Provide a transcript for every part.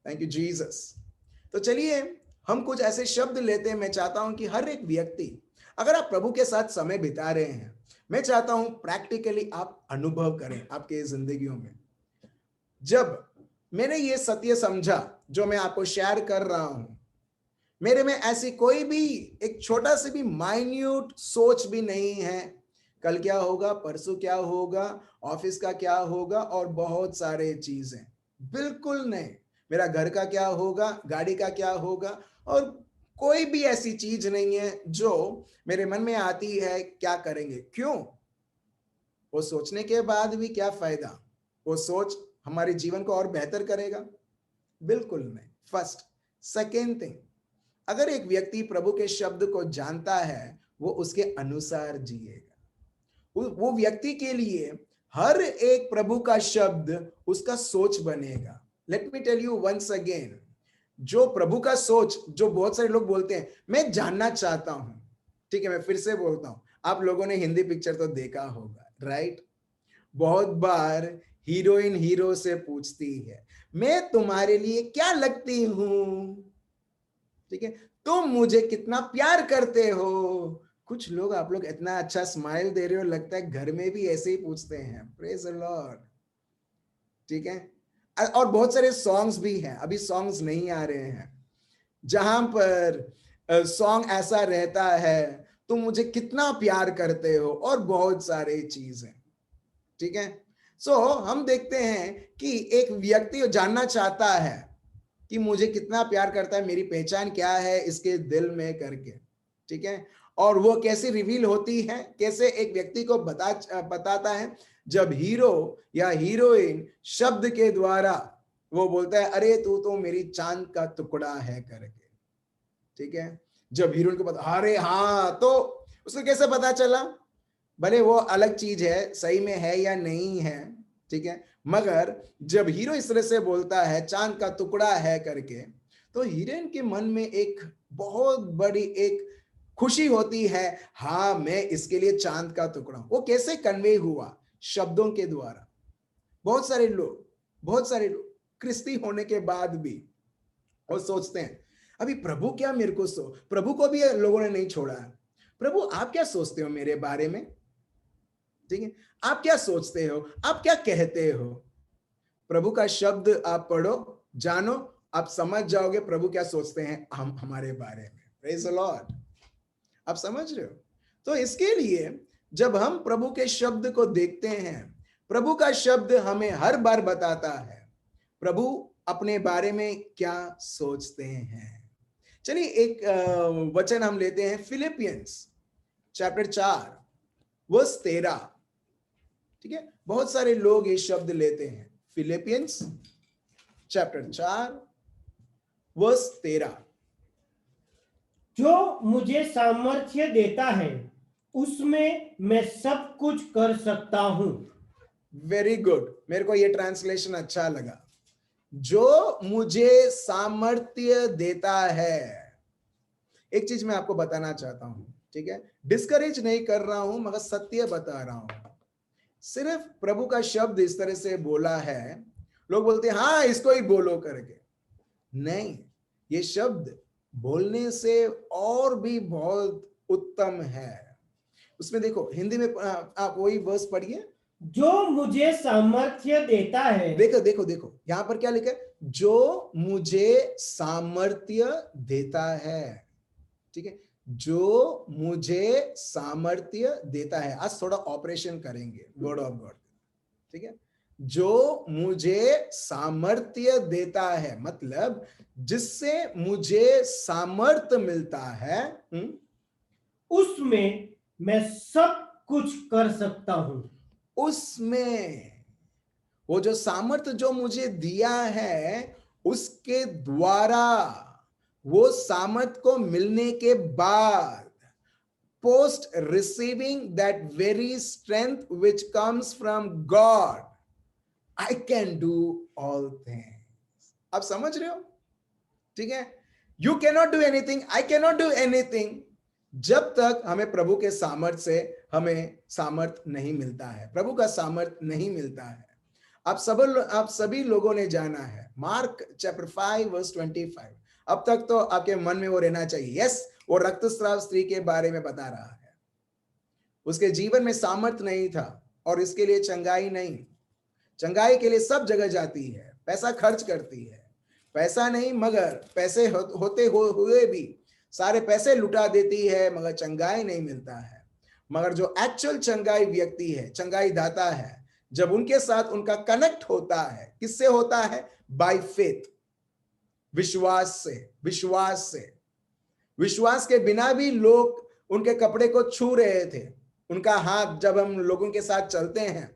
Thank you Jesus. तो चलिए हम कुछ ऐसे शब्द लेते हैं। मैं चाहता हूं कि हर एक व्यक्ति, अगर आप प्रभु के साथ समय बिता रहे हैं, मैं चाहता हूं प्रैक्टिकली आप अनुभव करें आपके जिंदगियों में। जब मैंने ये सत्य समझा जो मैं आपको शेयर कर रहा हूं, मेरे में ऐसी कोई भी एक छोटा सी भी माइन्यूट सोच भी नहीं है कल क्या होगा, परसों क्या होगा, ऑफिस का क्या होगा और बहुत सारे चीजें, बिल्कुल नहीं। मेरा घर का क्या होगा, गाड़ी का क्या होगा, और कोई भी ऐसी चीज नहीं है जो मेरे मन में आती है क्या करेंगे। क्यों? वो सोचने के बाद भी क्या फायदा? वो सोच हमारे जीवन को और बेहतर करेगा? बिल्कुल नहीं। फर्स्ट, सेकेंड थिंग, अगर एक व्यक्ति प्रभु के शब्द को जानता है, वो उसके अनुसार जिएगा। वो व्यक्ति के लिए हर एक प्रभु का शब्द उसका सोच बनेगा। Let me tell you once again, जो प्रभु का सोच, जो बहुत सारे लोग बोलते हैं मैं जानना चाहता हूं, ठीक है, मैं फिर से बोलता हूं, आप लोगों ने हिंदी पिक्चर तो देखा होगा, राइट? बहुत बार हीरोइन हीरो से पूछती है मैं तुम्हारे लिए क्या लगती हूं, ठीक है, तुम मुझे कितना प्यार करते हो। कुछ लोग, आप लोग इतना अच्छा स्माइल दे रहे हो, लगता है घर में भी ऐसे ही पूछते हैं। प्रेज द लॉर्ड, ठीक है। और बहुत सारे सॉन्ग्स भी हैं, अभी सॉन्ग्स नहीं आ रहे हैं जहां पर सॉन्ग ऐसा रहता है तुम मुझे कितना प्यार करते हो और बहुत सारे चीजें, ठीक है। सो हम देखते हैं कि एक व्यक्ति जानना चाहता है कि मुझे कितना प्यार करता है, मेरी पहचान क्या है इसके दिल में करके, ठीक है। और वो कैसे रिवील होती है, कैसे एक व्यक्ति को बताता है, जब हीरो या हीरोइन शब्द के द्वारा वो बोलता है अरे तू तो मेरी चांद का टुकड़ा है करके, ठीक है। जब हीरोइन को पता, अरे हाँ, तो उसको कैसे पता चला? भले वो अलग चीज है, सही में है या नहीं है, ठीक है, मगर जब हीरो इस तरह से बोलता है चांद का टुकड़ा है करके, तो हीरोइन के मन में एक बहुत बड़ी एक खुशी होती है, हाँ मैं इसके लिए चांद का टुकड़ा। वो कैसे कन्वे हुआ? शब्दों के द्वारा। बहुत सारे लोग क्रिस्ती होने के बाद भी और सोचते हैं अभी प्रभु क्या मेरे को प्रभु को भी लोगों ने नहीं छोड़ा है। प्रभु आप क्या सोचते हो मेरे बारे में, ठीक है, आप क्या सोचते हो, आप क्या कहते हो? प्रभु का शब्द आप पढ़ो, जानो, आप समझ जाओगे प्रभु क्या सोचते हैं हम हमारे बारे में। Praise the Lord. आप समझ रहे हो? तो इसके लिए जब हम प्रभु के शब्द को देखते हैं, प्रभु का शब्द हमें हर बार बताता है प्रभु अपने बारे में क्या सोचते हैं। चलिए एक वचन हम लेते हैं, फिलिपियंस चैप्टर 4 वर्स 13, ठीक है। बहुत सारे लोग ये शब्द लेते हैं, फिलिपियंस चैप्टर 4 वर्स 13। जो मुझे सामर्थ्य देता है उसमें मैं सब कुछ कर सकता हूं। वेरी गुड, मेरे को ये ट्रांसलेशन अच्छा लगा। जो मुझे सामर्थ्य देता है। एक चीज मैं आपको बताना चाहता हूं, ठीक है, डिस्करेज नहीं कर रहा हूं मगर सत्य बता रहा हूं। सिर्फ प्रभु का शब्द इस तरह से बोला है, लोग बोलते हैं हाँ इसको ही बोलो करके, नहीं, ये शब्द बोलने से और भी बहुत उत्तम है। उसमें देखो हिंदी में आप वही वर्स पढ़िए। जो मुझे सामर्थ्य देता है। देखो देखो देखो, यहां पर क्या लिखा है? जो मुझे सामर्थ्य देता है, ठीक है, जो मुझे सामर्थ्य देता है। आज थोड़ा ऑपरेशन करेंगे वर्ड ऑफ गॉड, ठीक है। जो मुझे सामर्थ्य देता है मतलब जिससे मुझे सामर्थ्य मिलता है, उसमें मैं सब कुछ कर सकता हूं। उसमें वो जो सामर्थ्य जो मुझे दिया है, उसके द्वारा, वो सामर्थ्य को मिलने के बाद, post receiving that very strength which comes from God, I can do all things। आप समझ रहे हो? ठीक है, you cannot do anything, I cannot do anything, जब तक हमें प्रभु के सामर्थ्य से हमें सामर्थ्य नहीं मिलता है, प्रभु का सामर्थ्य नहीं मिलता है। आप सभी लोगों ने जाना है, मार्क चैप्टर 5 वर्स 25। अब तक तो आपके मन में वो रहना चाहिए, यस, वो रक्तस्राव स्त्री के बारे में बता रहा है। उसके जीवन में सामर्थ नहीं था और इसके लिए चंगाई नहीं। चंगाई के लिए सब जगह जाती है, पैसा खर्च करती है, पैसा नहीं मगर पैसे होते हुए भी सारे पैसे लुटा देती है, मगर चंगाई नहीं मिलता है। मगर जो एक्चुअल चंगाई व्यक्ति है, चंगाई दाता है, जब उनके साथ उनका कनेक्ट होता है, किससे होता है? बाय फेथ, विश्वास से। विश्वास के बिना भी लोग उनके कपड़े को छू रहे थे। उनका हाथ, जब हम लोगों के साथ चलते हैं,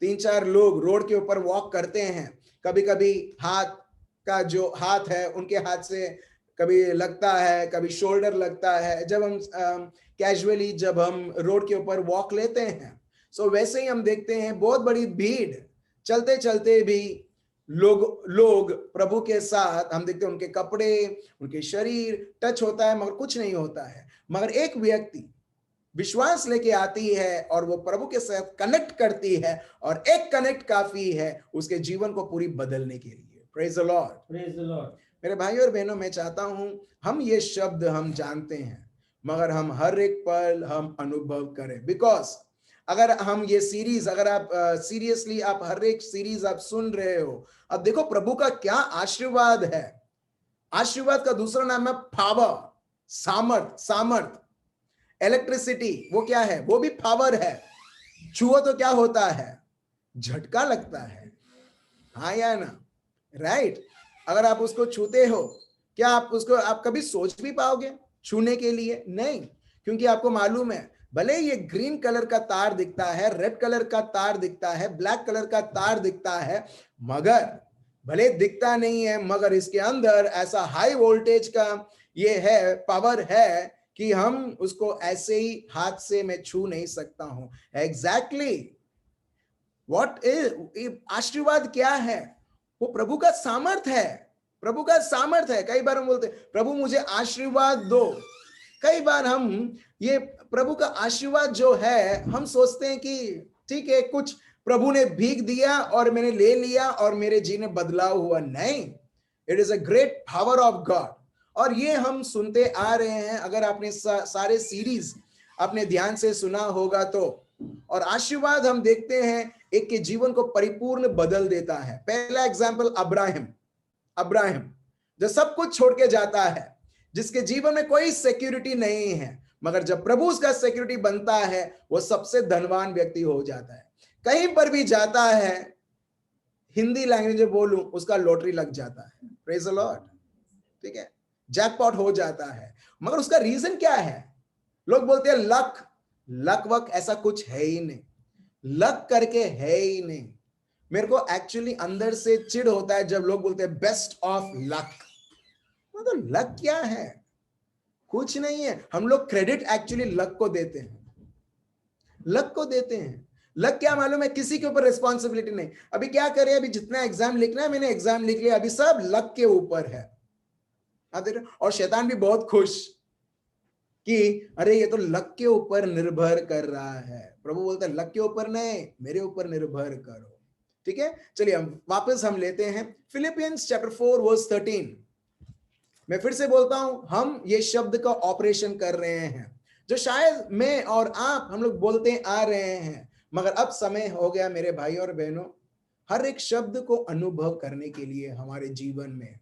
3-4 लोग रोड के ऊपर वॉक करते हैं, कभी कभी हाथ का जो हाथ है उनके हाथ से कभी लगता है, कभी शोल्डर लगता है, जब हम कैजुअली जब हम रोड के ऊपर वॉक लेते हैं। सो वैसे ही हम देखते हैं बहुत बड़ी भीड़, चलते चलते भी लोग प्रभु के साथ हम देखते हैं, उनके कपड़े, उनके शरीर टच होता है मगर कुछ नहीं होता है। मगर एक व्यक्ति विश्वास लेके आती है और वो प्रभु के साथ कनेक्ट करती है, और एक कनेक्ट काफी है उसके जीवन को पूरी बदलने के लिए। Praise the Lord, praise the Lord. मेरे भाई और बहनों, मैं चाहता हूं हम ये शब्द हम जानते हैं मगर हम हर एक पल हम अनुभव करें। बिकॉज अगर हम ये सीरीज, अगर आप सीरियसली आप हर एक सीरीज आप सुन रहे हो, अब देखो प्रभु का क्या आशीर्वाद है। आशीर्वाद का दूसरा नाम है पावर, सामर्थ। इलेक्ट्रिसिटी वो क्या है? वो भी पावर है। छुओ तो क्या होता है? झटका लगता है, हाँ या ना? राइट। अगर आप उसको छूते हो, क्या आप कभी सोच भी पाओगे छूने के लिए? नहीं, क्योंकि आपको मालूम है भले ये ग्रीन कलर का तार दिखता है, रेड कलर का तार दिखता है, ब्लैक कलर का तार दिखता है, मगर भले दिखता नहीं है मगर इसके अंदर ऐसा हाई वोल्टेज का ये है, पावर है कि हम उसको ऐसे ही हाथ से मैं छू नहीं सकता हूं। एग्जैक्टली व्हाट इज आशीर्वाद क्या है? वो प्रभु का सामर्थ है, प्रभु का सामर्थ है। कई बार हम बोलते हैं प्रभु मुझे आशीर्वाद दो। कई बार हम ये प्रभु का आशीर्वाद जो है हम सोचते हैं कि ठीक है, कुछ प्रभु ने भीख दिया और मैंने ले लिया और मेरे जीवन में बदलाव हुआ। नहीं, it is a great power of God. और ये हम सुनते आ रहे हैं, अगर आपने सारे सीरीज आपने ध्यान से सुना होगा तो। और आशीर्वाद हम देखते हैं एक के जीवन को परिपूर्ण बदल देता है। पहला एग्जाम्पल अब्राहम जो सब कुछ छोड़ के जाता है, जिसके जीवन में कोई सिक्योरिटी नहीं है, मगर जब प्रभु उसका सिक्योरिटी बनता है वो सबसे धनवान व्यक्ति हो जाता है। कहीं पर भी जाता है, हिंदी लैंग्वेज में बोलूं, उसका लॉटरी लग जाता है। प्रेज द लॉर्ड, ठीक है, जैकपॉट हो जाता है। मगर उसका रीजन क्या है? लोग बोलते हैं लक वक ऐसा कुछ है ही नहीं, लक करके है ही नहीं। मेरे को एक्चुअली अंदर से चिढ़ होता है जब लोग बोलते हैं बेस्ट ऑफ लक। मतलब लक क्या है? कुछ नहीं है। हम लोग क्रेडिट एक्चुअली लक को देते हैं। लक क्या मालूम है? किसी के ऊपर रिस्पॉन्सिबिलिटी नहीं। अभी क्या करें, अभी जितना एग्जाम लिखना है मैंने एग्जाम लिख लिया, अभी सब लक के ऊपर है। और शैतान भी बहुत खुश कि अरे ये तो लक के ऊपर निर्भर कर रहा है। प्रभु बोलता है लक के ऊपर नहीं, मेरे ऊपर निर्भर करो। ठीक है, चलिए हम वापस हम लेते हैं फिलिपियंस चैप्टर 4 वर्स 13। मैं फिर से बोलता हूं, हम ये शब्द का ऑपरेशन कर रहे हैं जो शायद मैं और आप हम लोग बोलते आ रहे हैं, मगर अब समय हो गया मेरे भाई और बहनों हर एक शब्द को अनुभव करने के लिए हमारे जीवन में।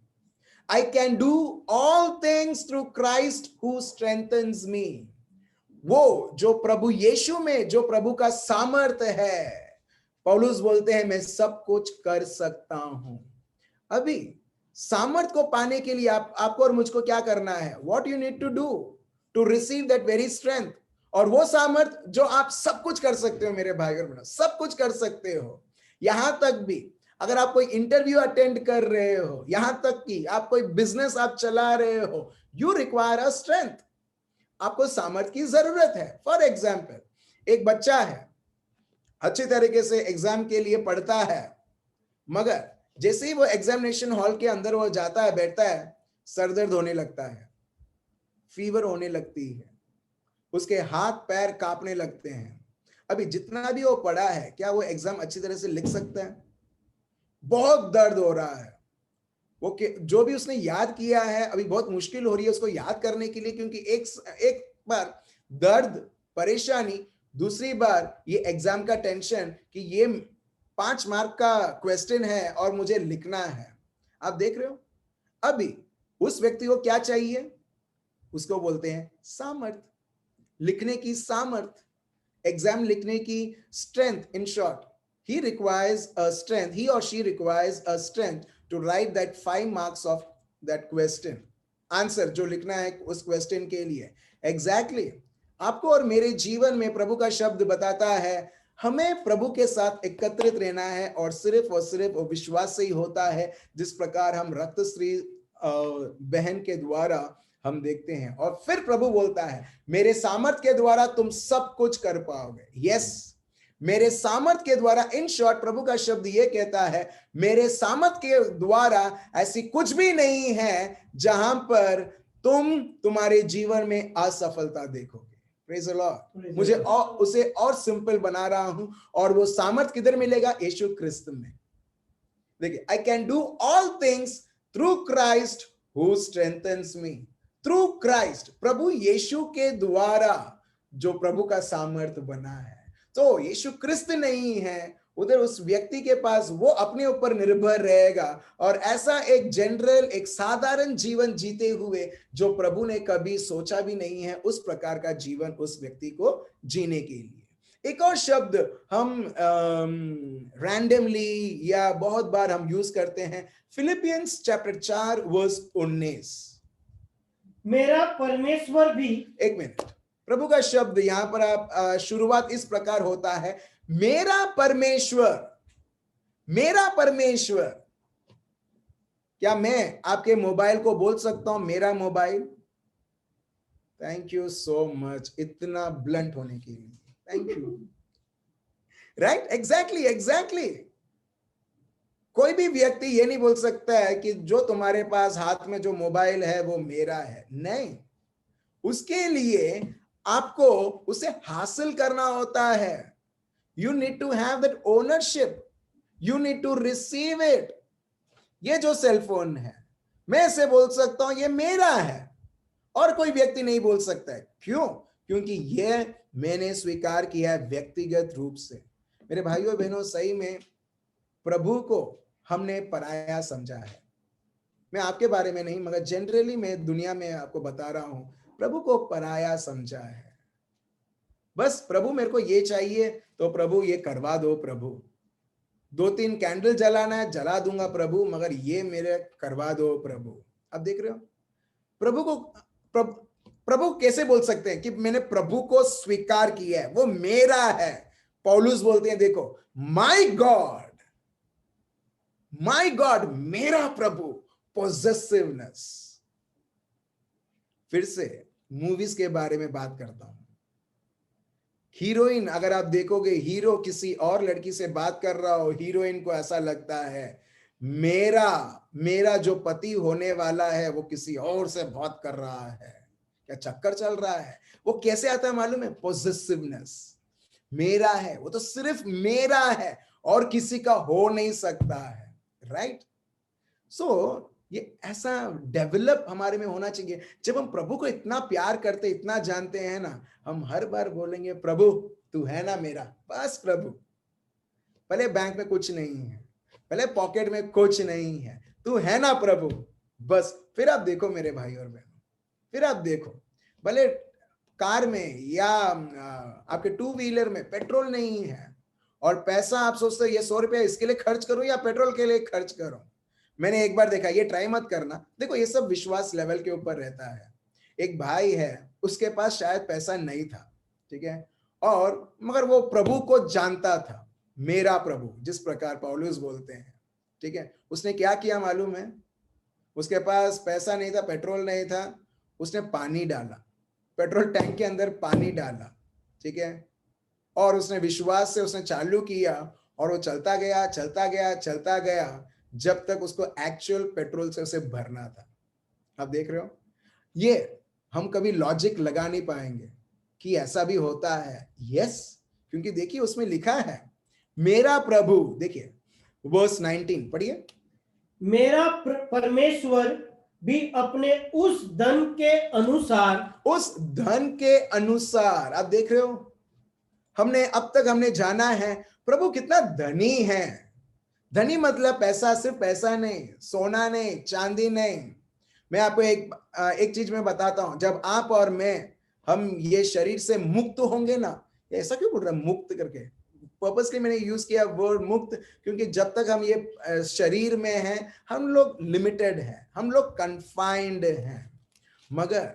I can do all things through Christ who strengthens me। वो जो प्रभु यीशु में जो प्रभु का सामर्थ है, पौलुस बोलते हैं मैं सब कुछ कर सकता हूं। अभी सामर्थ को पाने के लिए आपको और मुझको क्या करना है? What you need to do to receive that very strength। और वो सामर्थ जो आप सब कुछ कर सकते हो मेरे भाई और बहनों, सब कुछ कर सकते हो। यहां तक भी अगर आप कोई इंटरव्यू अटेंड कर रहे हो, यहां तक कि आप कोई बिजनेस आप चला रहे हो, यू रिक्वायर अ स्ट्रेंथ। आपको सामर्थ की जरूरत है। फॉर एग्जाम्पल, एक बच्चा है, अच्छी तरीके से एग्जाम के लिए पढ़ता है, मगर जैसे ही वो एग्जामिनेशन हॉल के अंदर वो जाता है, बैठता है, सर दर्द होने लगता है, फीवर होने लगती है, उसके हाथ पैर कांपने लगते हैं। अभी जितना भी वो पढ़ा है, क्या वो एग्जाम अच्छी तरह से लिख सकता है? बहुत दर्द हो रहा है, जो भी उसने याद किया है अभी बहुत मुश्किल हो रही है उसको याद करने के लिए, क्योंकि एक बार दर्द, परेशानी, दूसरी बार ये एग्जाम का टेंशन कि ये 5 मार्क का क्वेश्चन है और मुझे लिखना है। आप देख रहे हो, अभी उस व्यक्ति को क्या चाहिए? उसको बोलते हैं सामर्थ, लिखने की सामर्थ, एग्जाम लिखने की strength. In short, he requires a strength, he or she requires a strength to write that 5 marks of that question, answer जो लिखना है उस क्वेश्चन के लिए। एग्जैक्टली आपको और मेरे जीवन में प्रभु का शब्द बताता है हमें प्रभु के साथ एकत्रित रहना है, और सिर्फ वो विश्वास से ही होता है, जिस प्रकार हम रक्तश्री बहन के द्वारा हम देखते हैं। और फिर प्रभु बोलता है मेरे सामर्थ के द्वारा तुम सब कुछ कर पाओगे। यस, मेरे सामर्थ के द्वारा। इन शॉर्ट प्रभु का शब्द ये कहता है मेरे सामर्थ के द्वारा ऐसी कुछ भी नहीं है जहां पर तुम तुम्हारे जीवन में असफलता देखोगे। Praise the Lord. मुझे उसे और सिंपल बना रहा हूं, और वो सामर्थ किधर मिलेगा? यीशु क्रिस्त में। देखिए, I can do all things through Christ who strengthens me. Through Christ, प्रभु यीशु के द्वारा जो प्रभु का सामर्थ बना है। तो यीशु क्रिस्त नहीं है उधर, उस व्यक्ति के पास वो अपने ऊपर निर्भर रहेगा, और ऐसा एक जनरल, एक साधारण जीवन जीते हुए जो प्रभु ने कभी सोचा भी नहीं है, उस प्रकार का जीवन उस व्यक्ति को जीने के लिए। एक और शब्द हम रैंडमली या बहुत बार हम यूज करते हैं, फिलिपियंस चैप्टर 4 वर्स 19। मेरा परमेश्वर भी, एक मिनट, प्रभु का शब्द यहां पर आप शुरुआत इस प्रकार होता है, मेरा परमेश्वर, मेरा परमेश्वर। क्या मैं आपके मोबाइल को बोल सकता हूं मेरा mobile? Thank you so much इतना ब्लंट होने के लिए, thank you. Right, exactly exactly. कोई भी व्यक्ति ये नहीं बोल सकता है कि जो तुम्हारे पास हाथ में जो मोबाइल है वो मेरा है। नहीं, उसके लिए आपको उसे हासिल करना होता है। You need to have that ownership, you need to receive it. ये जो सेलफोन है, मैं इसे बोल सकता हूं ये मेरा है, और कोई व्यक्ति नहीं बोल सकता है। क्यों? क्योंकि ये मैंने स्वीकार किया है व्यक्तिगत रूप से। मेरे भाइयों बहनों, सही में प्रभु को हमने पराया समझा है। मैं आपके बारे में नहीं, मगर जनरली मैं दुनिया में आपको बता रहा हूं, प्रभु को पराया समझा है। बस प्रभु मेरे को ये चाहिए तो प्रभु ये करवा दो, प्रभु 2-3 कैंडल जलाना है जला दूंगा प्रभु, मगर ये मेरे करवा दो प्रभु। अब देख रहे हो प्रभु को, प्रभु कैसे बोल सकते हैं कि मैंने प्रभु को स्वीकार किया है, वो मेरा है। पौलुस बोलते हैं देखो, माय गॉड, मेरा प्रभु, पॉजेसिवनेस। फिर से मूवीज के बारे में बात करता हूं। हीरोइन, अगर आप देखोगे, हीरो किसी और लड़की से बात कर रहा हो, हीरोइन को ऐसा लगता है मेरा जो पति होने वाला है वो किसी और से बात कर रहा है, क्या चक्कर चल रहा है। वो कैसे आता है मालूम है? पॉजेसिवनेस। मेरा है, वो तो सिर्फ मेरा है और किसी का हो नहीं सकता है। राइट? सो ये ऐसा डेवलप हमारे में होना चाहिए। जब हम प्रभु को इतना प्यार करते, इतना जानते हैं ना, हम हर बार बोलेंगे प्रभु तू है ना मेरा, बस प्रभु। भले बैंक में कुछ नहीं है, भले पॉकेट में कुछ नहीं है, तू है ना प्रभु, बस। फिर आप देखो मेरे भाई और बहनों, फिर आप देखो, भले कार में या आपके 2 व्हीलर में पेट्रोल नहीं है, और पैसा आप सोचते हो ये 100 रुपया इसके लिए खर्च करो या पेट्रोल के लिए खर्च करो। मैंने एक बार देखा, ये ट्राई मत करना। देखो, ये सब विश्वास लेवल के ऊपर रहता है। एक भाई है, उसके पास शायद पैसा नहीं था, ठीक है, और मगर वो प्रभु को जानता था, मेरा प्रभु, जिस प्रकार पौलुस बोलते हैं, ठीक है। उसने क्या किया मालूम है? उसके पास पैसा नहीं था, पेट्रोल नहीं था, उसने पानी डाला, पेट्रोल टैंक के अंदर पानी डाला, ठीक है, और उसने विश्वास से उसने चालू किया, और वो चलता गया चलता गया चलता गया, जब तक उसको एक्चुअल पेट्रोल से उसे भरना था। आप देख रहे हो, ये हम कभी लॉजिक लगा नहीं पाएंगे कि ऐसा भी होता है। यस, क्योंकि देखिए उसमें लिखा है मेरा प्रभु। देखिए, वर्स 19 पढ़िए। मेरा परमेश्वर भी अपने उस धन के अनुसार, उस धन के अनुसार। आप देख रहे हो, अब तक हमने जाना है प्रभु कितना धनी है। धनी मतलब पैसा, सिर्फ पैसा नहीं, सोना नहीं, चांदी नहीं। मैं आपको एक चीज में बताता हूं, जब आप और मैं हम ये शरीर से मुक्त होंगे ना, ऐसा क्यों बोल रहा है मुक्त करके, पर्पसली मैंने यूज किया वर्ड मुक्त, क्योंकि जब तक हम ये शरीर में हैं हम लोग लिमिटेड हैं, हम लोग कन्फाइंड हैं। मगर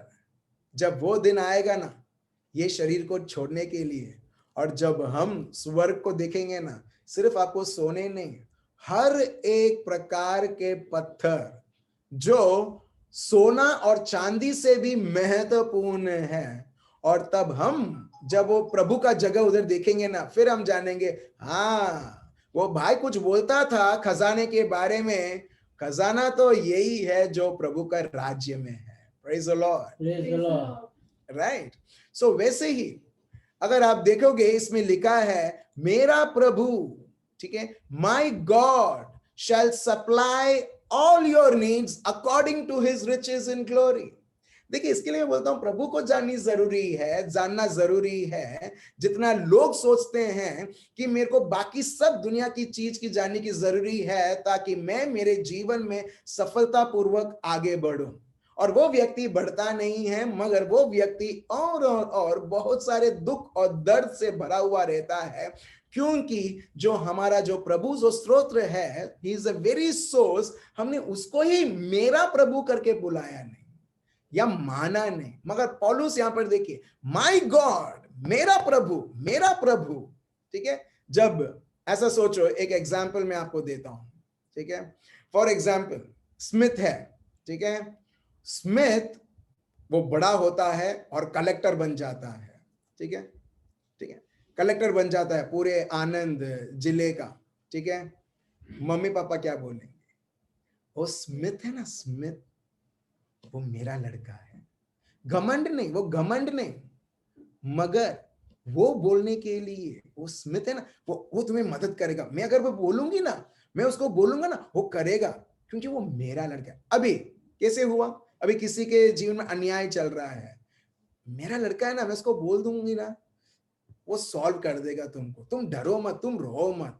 जब वो दिन आएगा ना ये शरीर को छोड़ने के लिए, और जब हम स्वर्ग को देखेंगे ना, सिर्फ आपको सोने नहीं, हर एक प्रकार के पत्थर जो सोना और चांदी से भी महत्वपूर्ण है, और तब हम जब वो प्रभु का जगह उधर देखेंगे ना, फिर हम जानेंगे हाँ वो भाई कुछ बोलता था खजाने के बारे में, खजाना तो यही है जो प्रभु का राज्य में है। Praise the Lord, praise the Lord. Right. So वैसे ही अगर आप देखोगे इसमें लिखा है मेरा प्रभु, ठीक है, my God shall supply all your needs according to his riches in glory. देखिए इसके लिए मैं बोलता हूं प्रभु को जानना जरूरी है, जितना लोग सोचते हैं कि मेरे को बाकी सब दुनिया की चीज की जानने की जरूरी है ताकि मैं मेरे जीवन में सफलतापूर्वक आगे बढ़ूं। और वो व्यक्ति बढ़ता नहीं है, मगर वो व्यक्ति और बहुत सारे दुख और दर्द से भरा हुआ रहता है, क्योंकि जो हमारा जो प्रभु जो स्तोत्र है, he is a very source, हमने उसको ही मेरा प्रभु करके बुलाया नहीं या माना नहीं। मगर पौलुस यहां पर देखिए माय गॉड, मेरा प्रभु, ठीक है। जब ऐसा सोचो, एक एग्जाम्पल मैं आपको देता हूं, ठीक है। फॉर एग्जाम्पल स्मिथ है, ठीक है, स्मिथ वो बड़ा होता है और कलेक्टर बन जाता है, ठीक है, ठीक है, कलेक्टर बन जाता है पूरे आनंद जिले का, ठीक है। मम्मी पापा क्या बोलेंगे, वो स्मिथ है ना, स्मिथ वो मेरा लड़का है। घमंड नहीं, वो घमंड नहीं, मगर वो बोलने के लिए वो स्मिथ है ना, वो तुम्हें मदद करेगा। मैं अगर वो बोलूंगी ना, मैं उसको बोलूंगा ना, वो करेगा, क्योंकि वो मेरा लड़का है। अभी कैसे हुआ, अभी किसी के जीवन में अन्याय चल रहा है, मेरा लड़का है ना, मैं उसको बोल दूंगी ना, वो सॉल्व कर देगा तुमको, तुम डरो मत, तुम रो मत।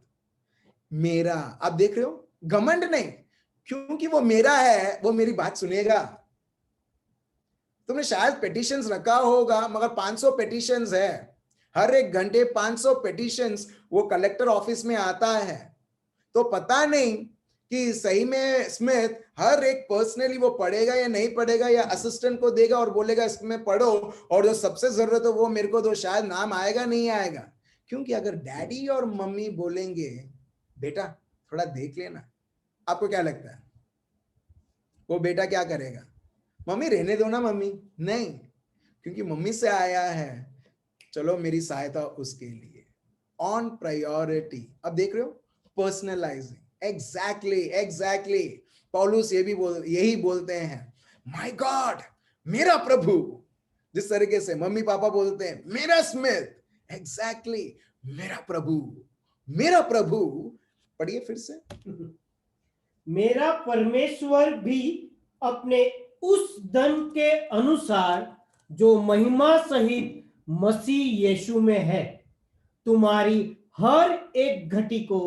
मेरा, आप देख रहे हो, घमंड नहीं, क्योंकि वो मेरा है, वो मेरी बात सुनेगा। तुमने शायद पेटिशंस रखा होगा, मगर 500 पेटिशंस है, हर एक घंटे 500 पेटिशंस वो कलेक्टर ऑफिस में आता है। तो पता नहीं कि सही में स्मिथ हर एक पर्सनली वो पढ़ेगा या नहीं पढ़ेगा, या असिस्टेंट को देगा और बोलेगा इसमें पढ़ो, और जो सबसे जरूरत है वो मेरे को दो, शायद नाम आएगा नहीं आएगा। क्योंकि अगर डैडी और मम्मी बोलेंगे बेटा थोड़ा देख लेना, आपको क्या लगता है वो बेटा क्या करेगा, मम्मी रहने दो ना मम्मी, नहीं, क्योंकि मम्मी से आया है, चलो मेरी सहायता उसके लिए, ऑन प्रायोरिटी। अब देख रहे हो, पर्सनलाइजिंग, एग्जैक्टली पौलुस यही बोलते हैं, माय गॉड, मेरा प्रभु, जिस तरीके से मम्मी पापा बोलते हैं मेरा स्मिथ, एग्जैक्टली मेरा प्रभु। पढ़िए फिर से, मेरा परमेश्वर भी अपने उस धन के अनुसार जो महिमा सहित मसीह यीशु में है तुम्हारी हर एक घटी को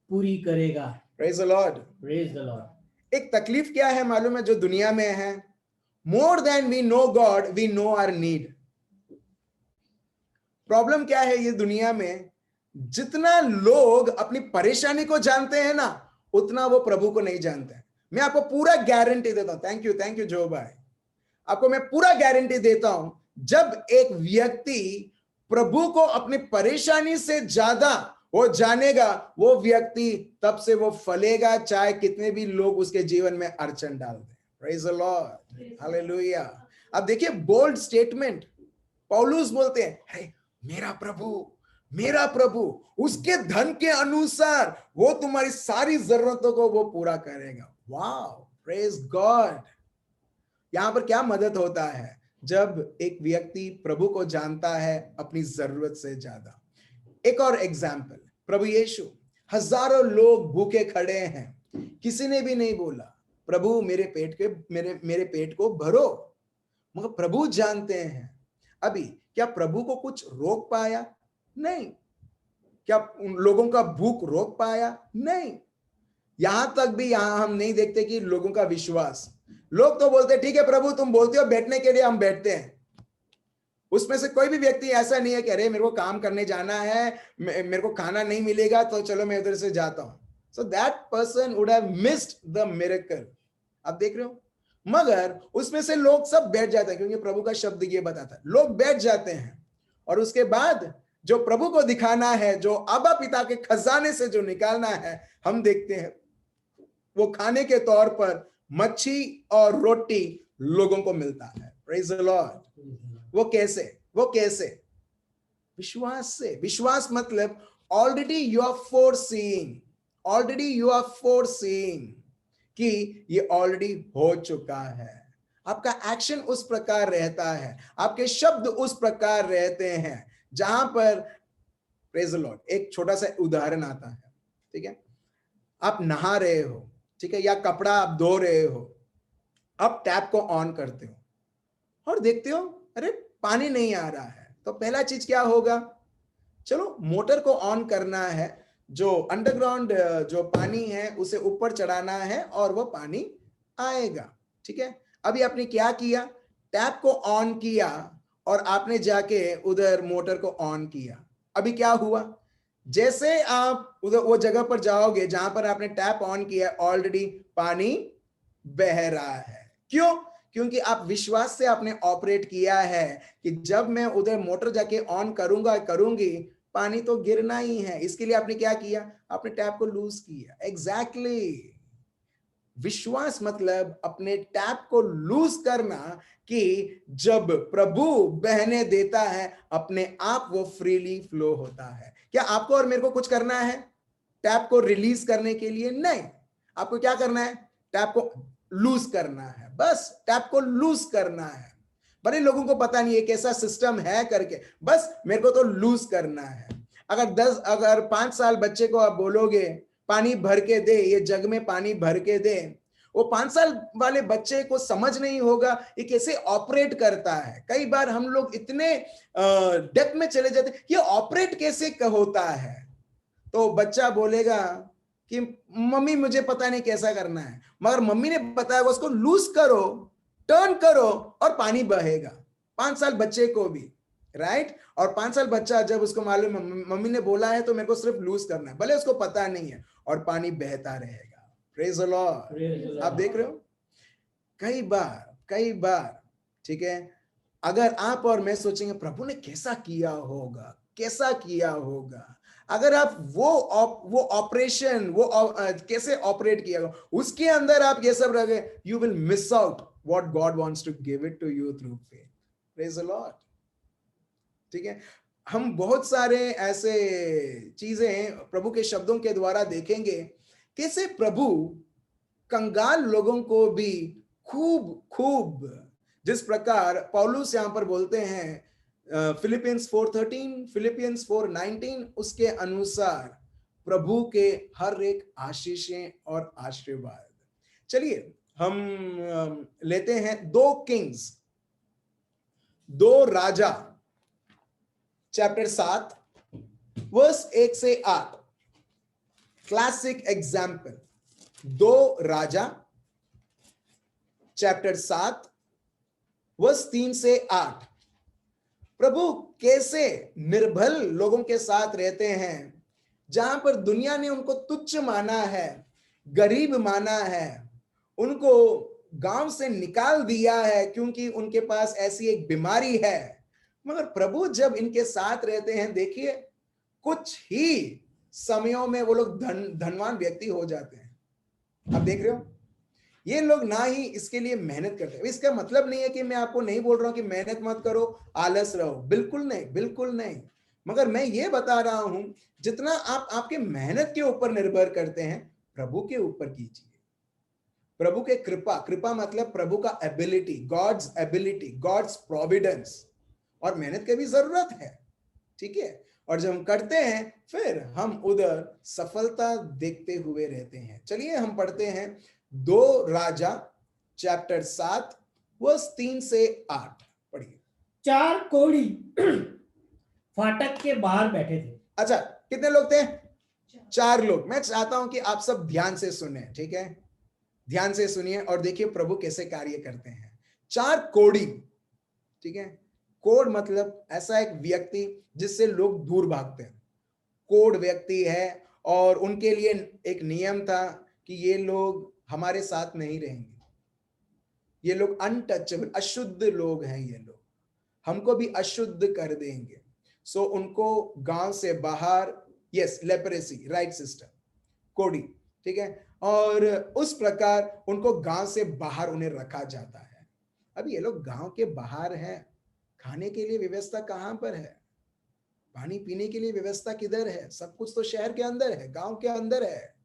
पूरी करेगा। Praise the Lord, praise the Lord. एक तकलीफ क्या है मालूम है जो दुनिया में है, more than we know God we know our need. Problem क्या है ये दुनिया में, जितना लोग अपनी परेशानी को जानते हैं ना, उतना वो प्रभु को नहीं जानते। मैं आपको पूरा गारंटी देता हूं, थैंक यू जो भाई, आपको मैं पूरा गारंटी देता हूं, जब एक व्यक्ति प्रभु को अपनी परेशानी से ज्यादा वो जानेगा, वो व्यक्ति तब से वो फलेगा, चाहे कितने भी लोग उसके जीवन में अड़चन डाल दें। Praise the Lord, hallelujah. अब देखिए बोल्ड स्टेटमेंट, पौलुस बोलते हैं अरे मेरा प्रभु उसके धन के अनुसार वो तुम्हारी सारी जरूरतों को वो पूरा करेगा। Wow, praise God. यहां पर क्या मदद होता है, जब एक व्यक्ति प्रभु को जानता है अपनी जरूरत से ज्यादा। एक और एग्जाम्पल, प्रभु यीशु, हजारों लोग भूखे खड़े हैं, किसी ने भी नहीं बोला प्रभु मेरे पेट को भरो, मगर प्रभु जानते हैं। अभी क्या प्रभु को कुछ रोक पाया? नहीं। क्या उन लोगों का भूख रोक पाया? नहीं। यहां तक भी यहां हम नहीं देखते कि लोगों का विश्वास। लोग तो बोलते ठीक है प्रभु तुम बोलते हो बैठने के लिए, हम बैठते हैं। उसमें से कोई भी व्यक्ति ऐसा नहीं है कि अरे मेरे को काम करने जाना है, मेरे को खाना नहीं मिलेगा तो चलो मैं उधर से जाता हूं। So that person would have missed the miracle. आप देख रहे हो, मगर उसमें से लोग सब बैठ जाते हैं, क्योंकि प्रभु का शब्द ये बताता है लोग बैठ जाते हैं। और उसके बाद जो प्रभु को दिखाना है, जो अब्बा पिता के खजाने से जो निकालना है, हम देखते हैं वो खाने के तौर पर मच्छी और रोटी लोगों को मिलता है। Praise the Lord. वो कैसे? वो कैसे? विश्वास से। विश्वास मतलब already you are foreseeing, already you are foreseeing कि ये ऑलरेडी हो चुका है। आपका एक्शन उस प्रकार रहता है, आपके शब्द उस प्रकार रहते हैं, जहां पर प्रेज द लॉर्ड एक छोटा सा उदाहरण आता है। ठीक है, आप नहा रहे हो, ठीक है, या कपड़ा आप धो रहे हो, आप टैप को ऑन करते हो और देखते हो अरे पानी नहीं आ रहा है, तो पहला चीज क्या होगा? चलो मोटर को ऑन करना है, जो अंडरग्राउंड जो पानी है उसे ऊपर चढ़ाना है और वो पानी आएगा। ठीक है, अभी आपने क्या किया? टैप को ऑन किया और आपने जाके उधर मोटर को ऑन किया। अभी क्या हुआ? जैसे आप उधर वो जगह पर जाओगे जहां पर आपने टैप ऑन किया, ऑलरेडी पानी बह रहा है। क्यों? क्योंकि आप विश्वास से आपने ऑपरेट किया है कि जब मैं उधर मोटर जाके ऑन करूंगा करूंगी, पानी तो गिरना ही है। इसके लिए आपने क्या किया? आपने टैप को लूज किया। एग्जैक्टली। विश्वास मतलब अपने टैप को लूज करना कि जब प्रभु बहने देता है अपने आप वो फ्रीली फ्लो होता है। क्या आपको और मेरे को कुछ करना है टैप को रिलीज करने के लिए? नहीं। आपको क्या करना है? टैप को लूज करना है। बस टैप को लूज करना है। बड़े लोगों को पता नहीं है कैसा सिस्टम है करके, बस मेरे को तो लूज करना है। अगर 5 साल बच्चे को आप बोलोगे पानी भर के दे, ये जग में पानी भर के दे, वो 5 साल वाले बच्चे को समझ नहीं होगा ये कैसे ऑपरेट करता है। कई बार हम लोग इतने डेप्थ में चले जाते ये ऑपरेट कैसे होता है, तो बच्चा बोलेगा कि मम्मी मुझे पता नहीं कैसा करना है, मगर मम्मी ने बताया उसको लूज करो, टर्न करो और पानी बहेगा। 5 साल बच्चे को भी, राइट? और 5 साल बच्चा जब उसको मालूम मम्मी ने बोला है तो मेरे को सिर्फ लूज करना है, भले उसको पता नहीं है, और पानी बहता रहेगा। Praise the Lord. आप देख रहे हो कई बार, ठीक है, अगर आप और मैं सोचेंगे प्रभु ने कैसा किया होगा, कैसा किया होगा, अगर आप वो ऑपरेशन कैसे ऑपरेट किया होगा उसके अंदर आप ये सब रखे, you will miss out what God wants to give it to you through faith. Praise the lord. ठीक है, हम बहुत सारे ऐसे चीजें प्रभु के शब्दों के द्वारा देखेंगे कैसे प्रभु कंगाल लोगों को भी खूब जिस प्रकार पौलुस यहां पर बोलते हैं फिलिपियंस 4:13, फिलिपियंस 4:19, उसके अनुसार प्रभु के हर एक आशीषें और आशीर्वाद। चलिए हम लेते हैं 2 किंग्स, 2 राजा, चैप्टर 7 वर्स 1 से 8। क्लासिक एग्जाम्पल, 2 राजा चैप्टर 7 वर्स 3 से 8। प्रभु कैसे निर्बल लोगों के साथ रहते हैं, जहां पर दुनिया ने उनको तुच्छ माना है, गरीब माना है, उनको गांव से निकाल दिया है क्योंकि उनके पास ऐसी एक बीमारी है, मगर प्रभु जब इनके साथ रहते हैं, देखिए कुछ ही समयों में वो लोग धनवान व्यक्ति हो जाते हैं। आप देख रहे हो, ये लोग ना ही इसके लिए मेहनत करते हैं। इसका मतलब नहीं है कि मैं आपको नहीं बोल रहा हूं कि मेहनत मत करो, आलस रहो, बिल्कुल नहीं, बिल्कुल नहीं, मगर मैं ये बता रहा हूं जितना आप आपके मेहनत के ऊपर निर्भर करते हैं, प्रभु के ऊपर कीजिए। प्रभु के कृपा मतलब प्रभु का एबिलिटी, गॉड्स प्रोविडेंस, और मेहनत की भी जरूरत है, ठीक है, और जब हम करते हैं फिर हम उधर सफलता देखते हुए रहते हैं। चलिए हम पढ़ते हैं 2 राजा चैप्टर 7 वर्स 3 से 8 पढ़िए। 4 कोढ़ी फाटक के बाहर बैठे थे। अच्छा, कितने लोग थे? 4 लोग। मैं चाहता हूं कि आप सब ध्यान से सुने, ठीक है? ध्यान से सुनिए और देखिए प्रभु कैसे कार्य करते हैं। 4 कोढ़ी, ठीक है? कोढ़ मतलब ऐसा एक व्यक्ति जिससे लोग दूर भागते हैं। कोढ़ व्यक्ति है और उनके लिए एक नियम था कि ये लोग हमारे साथ नहीं रहेंगे। ये लोग अनटचेबल, अशुद्ध लोग हैं ये लोग, हमको भी अशुद्ध कर देंगे। सो उनको गांव से बाहर, यस, लेप्रेसी, राइट सिस्टर, कोढ़ी, ठीक है? और उस प्रकार उनको गांव से बाहर उन्हें रखा जाता है। अब ये लोग गांव के बाहर हैं, खाने के लिए व्यवस्था कहां पर है? पानी पीने के लिए व्यवस्था किधर है? सब कुछ तो शहर के अंदर है, गांव के अंदर है,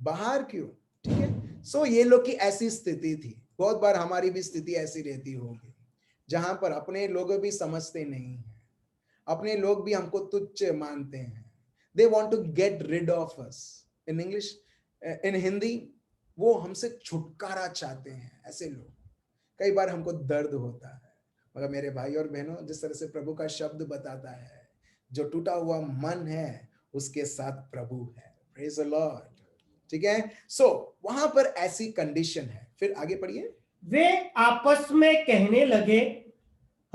बाहर क्यों? ठीक है? सो ये लोग की ऐसी स्थिति थी। बहुत बार हमारी भी स्थिति ऐसी रहती होगी जहां पर अपने लोग भी समझते नहीं हैं, अपने लोग भी हमको तुच्छ मानते हैं। They want to get rid of us. In English, in Hindi, वो हमसे छुटकारा चाहते हैं। ऐसे लोग, कई बार हमको दर्द होता है, मगर मेरे भाई और बहनों, जिस तरह से प्रभु का शब्द बताता है, जो टूटा हुआ मन है उसके साथ प्रभु है। प्रेज द लॉर्ड, ठीक है? सो वहां पर ऐसी कंडीशन है। फिर आगे पढ़िए। वे आपस में कहने लगे,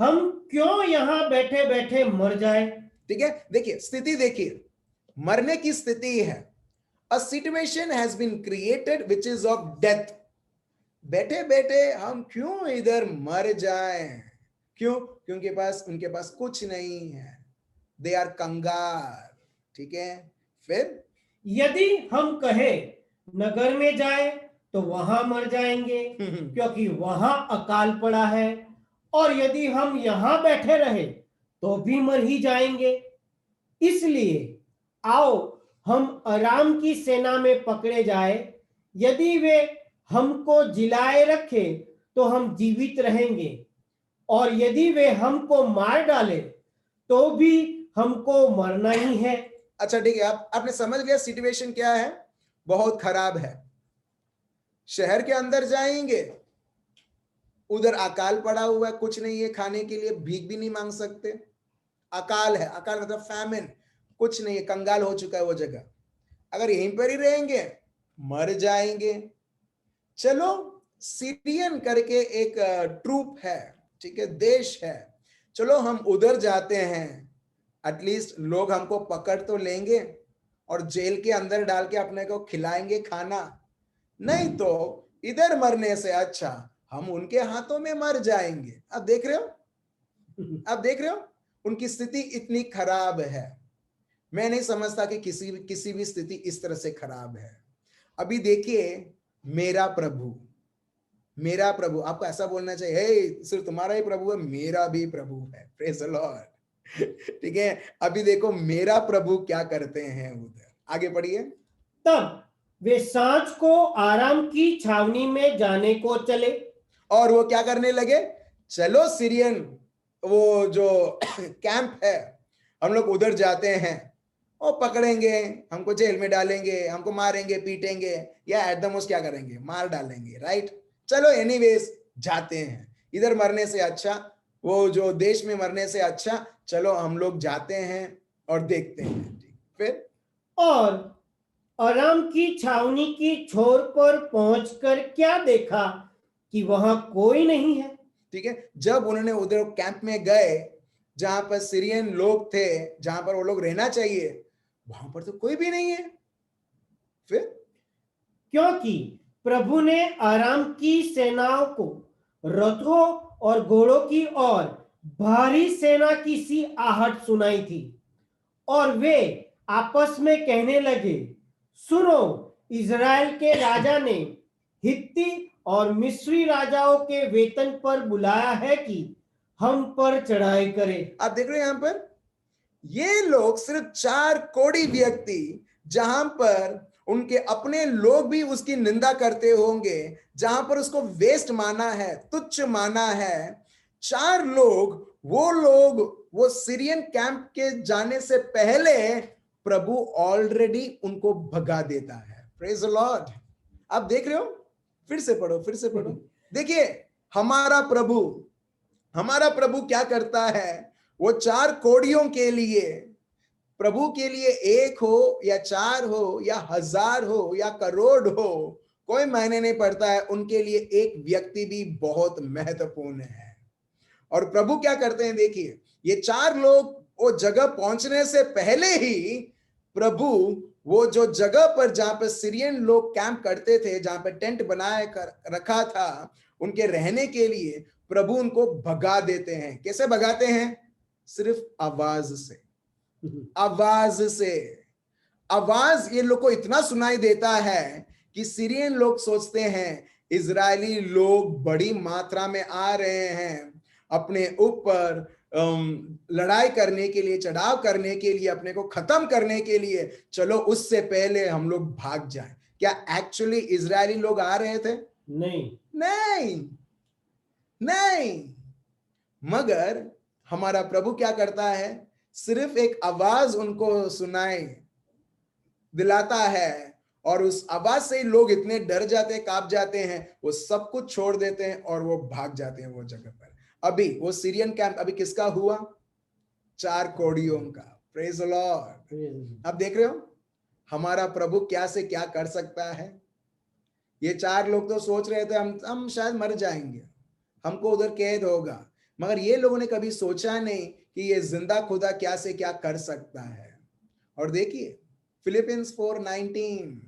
हम क्यों यहाँ बैठे बैठे मर जाए। ठीक है, देखिए स्थिति, देखिए मरने की स्थिति है। A situation has been created which is of death. बैठे बैठे हम क्यों इधर मर जाएं? क्यों? क्योंकि उनके पास कुछ नहीं है। दे आर कंगाल, ठीक है? फिर यदि हम कहें नगर में जाए तो वहां मर जाएंगे, क्योंकि वहां अकाल पड़ा है, और यदि हम यहाँ बैठे रहे तो भी मर ही जाएंगे। इसलिए आओ हम अराम की सेना में पकड़े जाए। यदि वे हमको जिलाए रखे तो हम जीवित रहेंगे, और यदि वे हमको मार डाले तो भी हमको मरना ही है। अच्छा, ठीक है, आपने समझ लिया सिचुएशन क्या है? बहुत खराब है। शहर के अंदर जाएंगे, उधर अकाल पड़ा हुआ है, कुछ नहीं है खाने के लिए, भीख भी नहीं मांग सकते। अकाल है, अकाल मतलब फैमिन, कुछ नहीं है, कंगाल हो चुका है वो जगह। अगर यहीं पर ही रहेंगे मर जाएंगे। चलो, सीरियन करके एक ट्रूप है, ठीक है, देश है, चलो हम उधर जाते हैं, एटलीस्ट लोग हमको पकड़ तो लेंगे और जेल के अंदर डाल के अपने को खिलाएंगे खाना। नहीं तो इधर मरने से अच्छा हम उनके हाथों में मर जाएंगे। अब देख रहे हो, अब देख रहे हो उनकी स्थिति इतनी खराब है। मैं नहीं समझता कि किसी भी स्थिति इस तरह से खराब है। अभी देखिए, मेरा प्रभु, मेरा प्रभु, आपको ऐसा बोलना चाहिए, हे, सिर्फ तुम्हारा ही प्रभु है, मेरा भी प्रभु है। प्रेज द लॉर्ड, ठीक है? अभी देखो मेरा प्रभु क्या करते हैं उधर। आगे पढ़िए। तब वे सांझ को आराम की छावनी में जाने को चले। और वो क्या करने लगे? चलो सीरियन, वो जो कैंप है, हम लोग उधर जाते हैं, और पकड़ेंगे, हमको जेल में डालेंगे, हमको मारेंगे, पीटेंगे, या एट द मोस्ट क्या करेंगे? मार डालेंगे, राइट? चलो एनीवेज जाते हैं। इधर मरने से अच्छा, वो जो देश में मरने से अच्छा, चलो हम लोग जाते हैं और देखते हैं। फिर और आराम की छावनी की छोर पर पहुंचकर क्या देखा कि वहां कोई नहीं है। ठीक है, जब उन्होंने उधर कैंप में गए जहां पर सीरियन लोग थे, जहां पर वो लोग रहना चाहिए, वहां पर तो कोई भी नहीं है। फिर क्योंकि प्रभु ने आराम की सेनाओं को रथों और घोड़ों की और भारी सेना की सी आहट सुनाई थी, और वे आपस में कहने लगे, सुनो, इज़राइल के राजा ने हित्ती और मिस्री राजाओं के वेतन पर बुलाया है कि हम पर चढ़ाई करें। आप देख रहे हैं यहां पर ये लोग सिर्फ 4 कोढ़ी व्यक्ति, जहां पर उनके अपने लोग भी उसकी निंदा करते होंगे, जहां पर उसको वेस्ट माना है, तुच्छ माना है, 4 लोग वो सीरियन कैंप के जाने से पहले प्रभु ऑलरेडी उनको भगा देता है। Praise the Lord. आप देख रहे हो, फिर से पढ़ो। देखिए हमारा प्रभु क्या करता है, वो 4 कोड़ियों के लिए, प्रभु के लिए 1 हो या 4 हो या 1000 हो या करोड़ हो, कोई मायने नहीं पड़ता है, उनके लिए एक व्यक्ति भी बहुत महत्वपूर्ण है। और प्रभु क्या करते हैं, देखिए ये 4 लोग वो जगह पहुंचने से पहले ही प्रभु वो जो जगह पर जहां पर सीरियन लोग कैंप करते थे, जहां पर टेंट बनाए कर रखा था उनके रहने के लिए, प्रभु उनको भगा देते हैं। कैसे भगाते हैं? सिर्फ आवाज से। आवाज ये लोग को इतना सुनाई देता है कि सीरियन लोग सोचते हैं इजरायली लोग बड़ी मात्रा में आ रहे हैं अपने ऊपर लड़ाई करने के लिए, चढ़ाव करने के लिए, अपने को खत्म करने के लिए, चलो उससे पहले हम लोग भाग जाएं। क्या एक्चुअली इजरायली लोग आ रहे थे? नहीं। मगर हमारा प्रभु क्या करता है, सिर्फ एक आवाज उनको सुनाई दिलाता है और उस आवाज से ही लोग इतने डर जाते हैं, कांप जाते हैं, वो सब कुछ छोड़ देते हैं और वो भाग जाते हैं वो जगह पर। अभी वो सीरियन कैंप अभी किसका हुआ? 4 कोड़ियों का। Praise the Lord. आप देख रहे हो हमारा प्रभु क्या से क्या कर सकता है। ये 4 लोग तो सोच रहे थे हम शायद मर जाएंगे, हमको उधर कैद होगा, मगर ये लोगों ने कभी सोचा नहीं कि ये जिंदा खुदा क्या से क्या कर सकता है। और देखिए फिलिपियंस 4:19,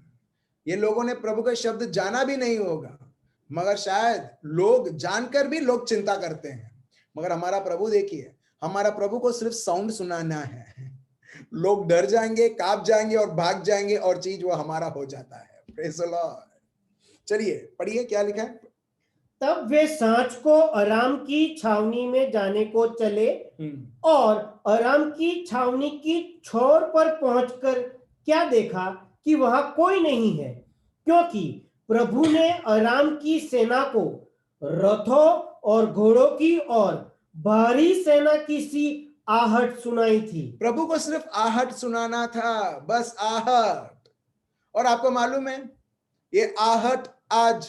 ये लोगों ने प्रभु का शब्द जाना भी नहीं होगा, मगर शायद लोग जानकर भी लोग चिंता करते हैं, मगर हमारा प्रभु देखिए, हमारा प्रभु को सिर्फ साउंड सुनाना है, लोग डर जाएंगे, कांप जाएंगे और भाग जाएंगे और चीज वो हमारा हो जाता है। Praise the Lord. चलिए पढ़िए क्या लिखा है। तब वे सांझ को अराम की छावनी में जाने को चले और अराम की छावनी की छोर पर पहुंचकर क्या देखा कि वहां कोई नहीं है, क्योंकि प्रभु ने अराम की सेना को रथों और घोड़ों की और भारी सेना की सी आहट सुनाई थी। प्रभु को सिर्फ आहट सुनाना था, बस आहट। और आपको मालूम है ये आहट आज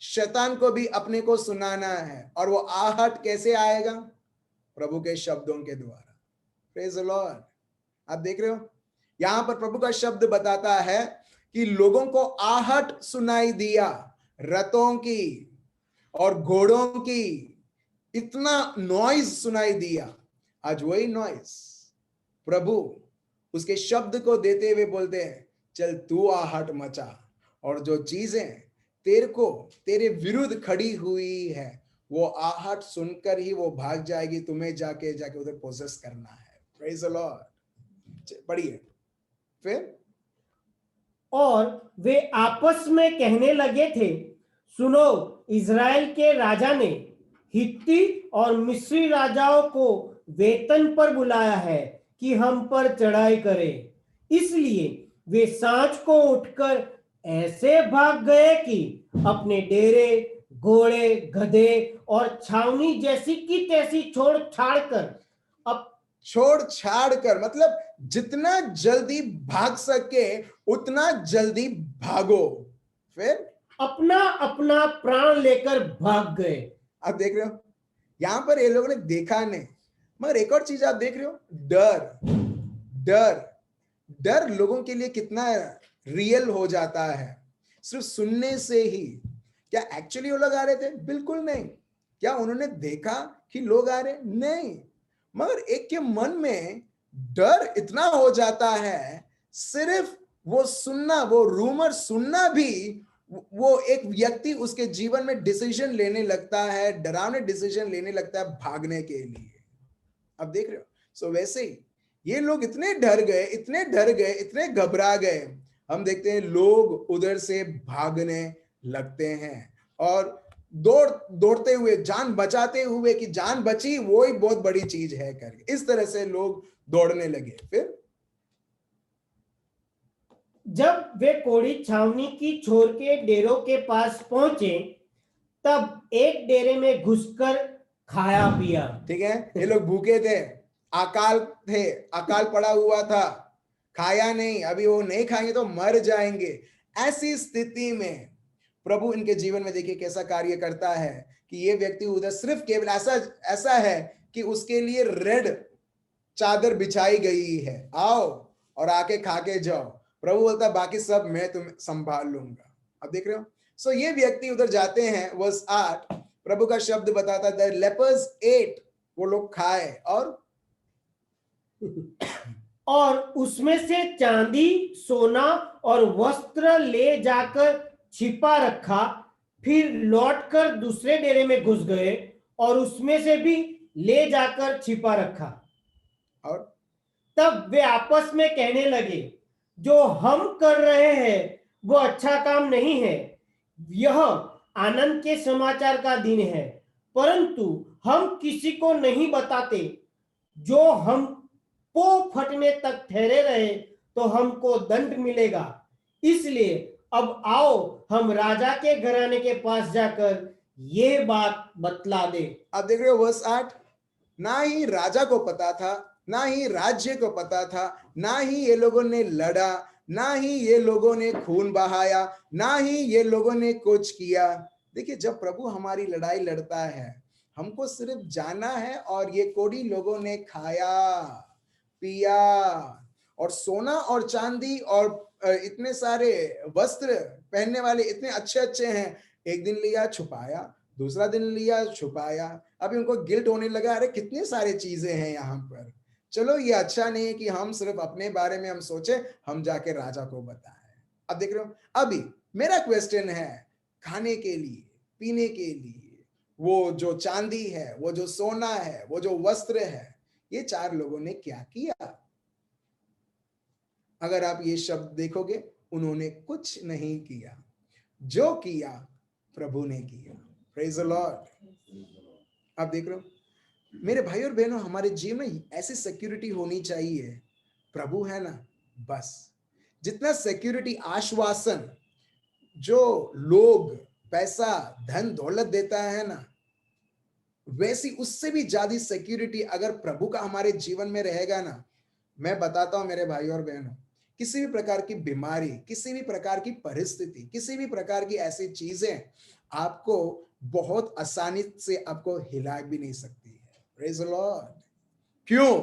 शैतान को भी अपने को सुनाना है, और वो आहट कैसे आएगा? प्रभु के शब्दों के द्वारा। Praise the Lord. आप देख रहे हो यहां पर प्रभु का शब्द बताता है कि लोगों को आहट सुनाई दिया, रथों की और घोड़ों की, इतना नॉइज सुनाई दिया। आज वही नॉइज प्रभु उसके शब्द को देते हुए बोलते हैं, चल तू आहट मचा, और जो चीजें तेरे विरुद्ध खड़ी हुई है वो आहट सुनकर ही वो भाग जाएगी, तुम्हें जाके उधर पोसेस करना है। Praise the Lord. पढ़िए फिर। और वे आपस में कहने लगे थे, सुनो, इज़राइल के राजा ने हित्ती और मिस्री राजाओं को वेतन पर बुलाया है कि हम पर चढ़ाई करें। इसलिए वे सांझ को उठकर ऐसे भाग गए कि अपने डेरे, घोड़े, गधे और छावनी जैसी की तैसी छोड़ छाड़ कर मतलब जितना जल्दी भाग सके उतना जल्दी भागो। फिर अपना अपना प्राण लेकर भाग गए। आप देख रहे हो यहां पर ये लोगों ने देखा नहीं, मगर एक और चीज आप देख रहे हो, डर लोगों के लिए कितना रियल हो जाता है सिर्फ सुनने से ही। क्या एक्चुअली वो लोग आ रहे थे? बिल्कुल नहीं। क्या उन्होंने देखा कि लोग आ रहे? नहीं, मगर एक के मन में डर इतना हो जाता है, सिर्फ वो सुनना, वो रूमर सुनना भी, वो एक व्यक्ति उसके जीवन में डिसीजन लेने लगता है, डरावने डिसीजन लेने लगता है भागने के लिए। अब देख रहे हो। सो वैसे ही ये लोग इतने डर गए, इतने घबरा गए, हम देखते हैं लोग उधर से भागने लगते हैं और दौड़ते हुए, जान बचाते हुए कि जान बची वो ही बहुत बड़ी चीज है करके, इस तरह से लोग दौड़ने लगे। फिर जब वे कोड़ी छावनी की छोर के डेरों के पास पहुंचे, तब एक डेरे में घुसकर खाया पिया। ठीक है, ये लोग भूखे थे, अकाल पड़ा हुआ था, खाया नहीं, अभी वो नहीं खाएंगे तो मर जाएंगे। ऐसी स्थिति में प्रभु इनके जीवन में देखिए कैसा कार्य करता है कि ये व्यक्ति उधर सिर्फ केवल ऐसा ऐसा है कि उसके लिए रेड चादर बिछाई गई है, आओ और आके खा के जाओ। प्रभु बोलता है बाकी सब मैं तुम्हें संभाल लूंगा। अब देख रहे हो, सो ये व्यक्ति उधर जाते हैं, वर्स 8 प्रभु का शब्द बताता है, द लेपर्स एट, वो लोग खाए और उसमें से चांदी सोना और वस्त्र ले जाकर छिपा रखा, फिर लौटकर दूसरे डेरे में घुस गए और उसमें से भी ले जाकर छिपा रखा। और तब वे आपस में कहने लगे, जो हम कर रहे हैं वो अच्छा काम नहीं है, यह आनंद के समाचार का दिन है, परंतु हम किसी को नहीं बताते, जो हम पो फटने तक ठहरे रहे तो हमको दंड मिलेगा। इसलिए अब आओ हम राजा के घराने के पास जाकर ये बात बतला दे। आप देख रहे हो वर्स 8, ना ही राजा को पता था, ना ही राज्य को पता था, ना ही ये लोगों ने लड़ा, ना ही ये लोगों ने खून बहाया, ना ही ये लोगों ने कुछ किया। देखिए जब प्रभु हमारी लड़ाई लड़ता है, हमको सिर्फ जाना है और ये कोड़ी लोगों ने खाया पिया और सोना और चांदी और इतने सारे वस्त्र पहनने वाले इतने अच्छे अच्छे हैं, एक दिन लिया छुपाया, दूसरा दिन लिया छुपाया, अभी उनको गिल्ट होने लगा, अरे कितने सारे चीजें हैं यहाँ पर, चलो ये अच्छा नहीं है कि हम सिर्फ अपने बारे में हम सोचे, हम जाके राजा को बताएं। अब देख रहे हो, अभी मेरा क्वेश्चन है, खाने के लिए पीने के लिए वो जो चांदी है, वो जो सोना है, वो जो वस्त्र है, ये चार लोगों ने क्या किया? अगर आप ये शब्द देखोगे, उन्होंने कुछ नहीं किया, जो किया प्रभु ने किया। Praise the Lord. आप देख रहे हो मेरे भाई और बहनों, हमारे जीवन में ऐसी सिक्योरिटी होनी चाहिए, प्रभु है ना, बस। जितना सिक्योरिटी आश्वासन जो लोग पैसा धन दौलत देता है ना, वैसी उससे भी ज्यादा सिक्योरिटी अगर प्रभु का हमारे जीवन में रहेगा ना, मैं बताता हूं मेरे भाई और बहनों, किसी भी प्रकार की बीमारी, किसी भी प्रकार की परिस्थिति, किसी भी प्रकार की ऐसी चीजें आपको बहुत आसानी से आपको हिला भी नहीं सकती है। Praise the Lord. क्यों?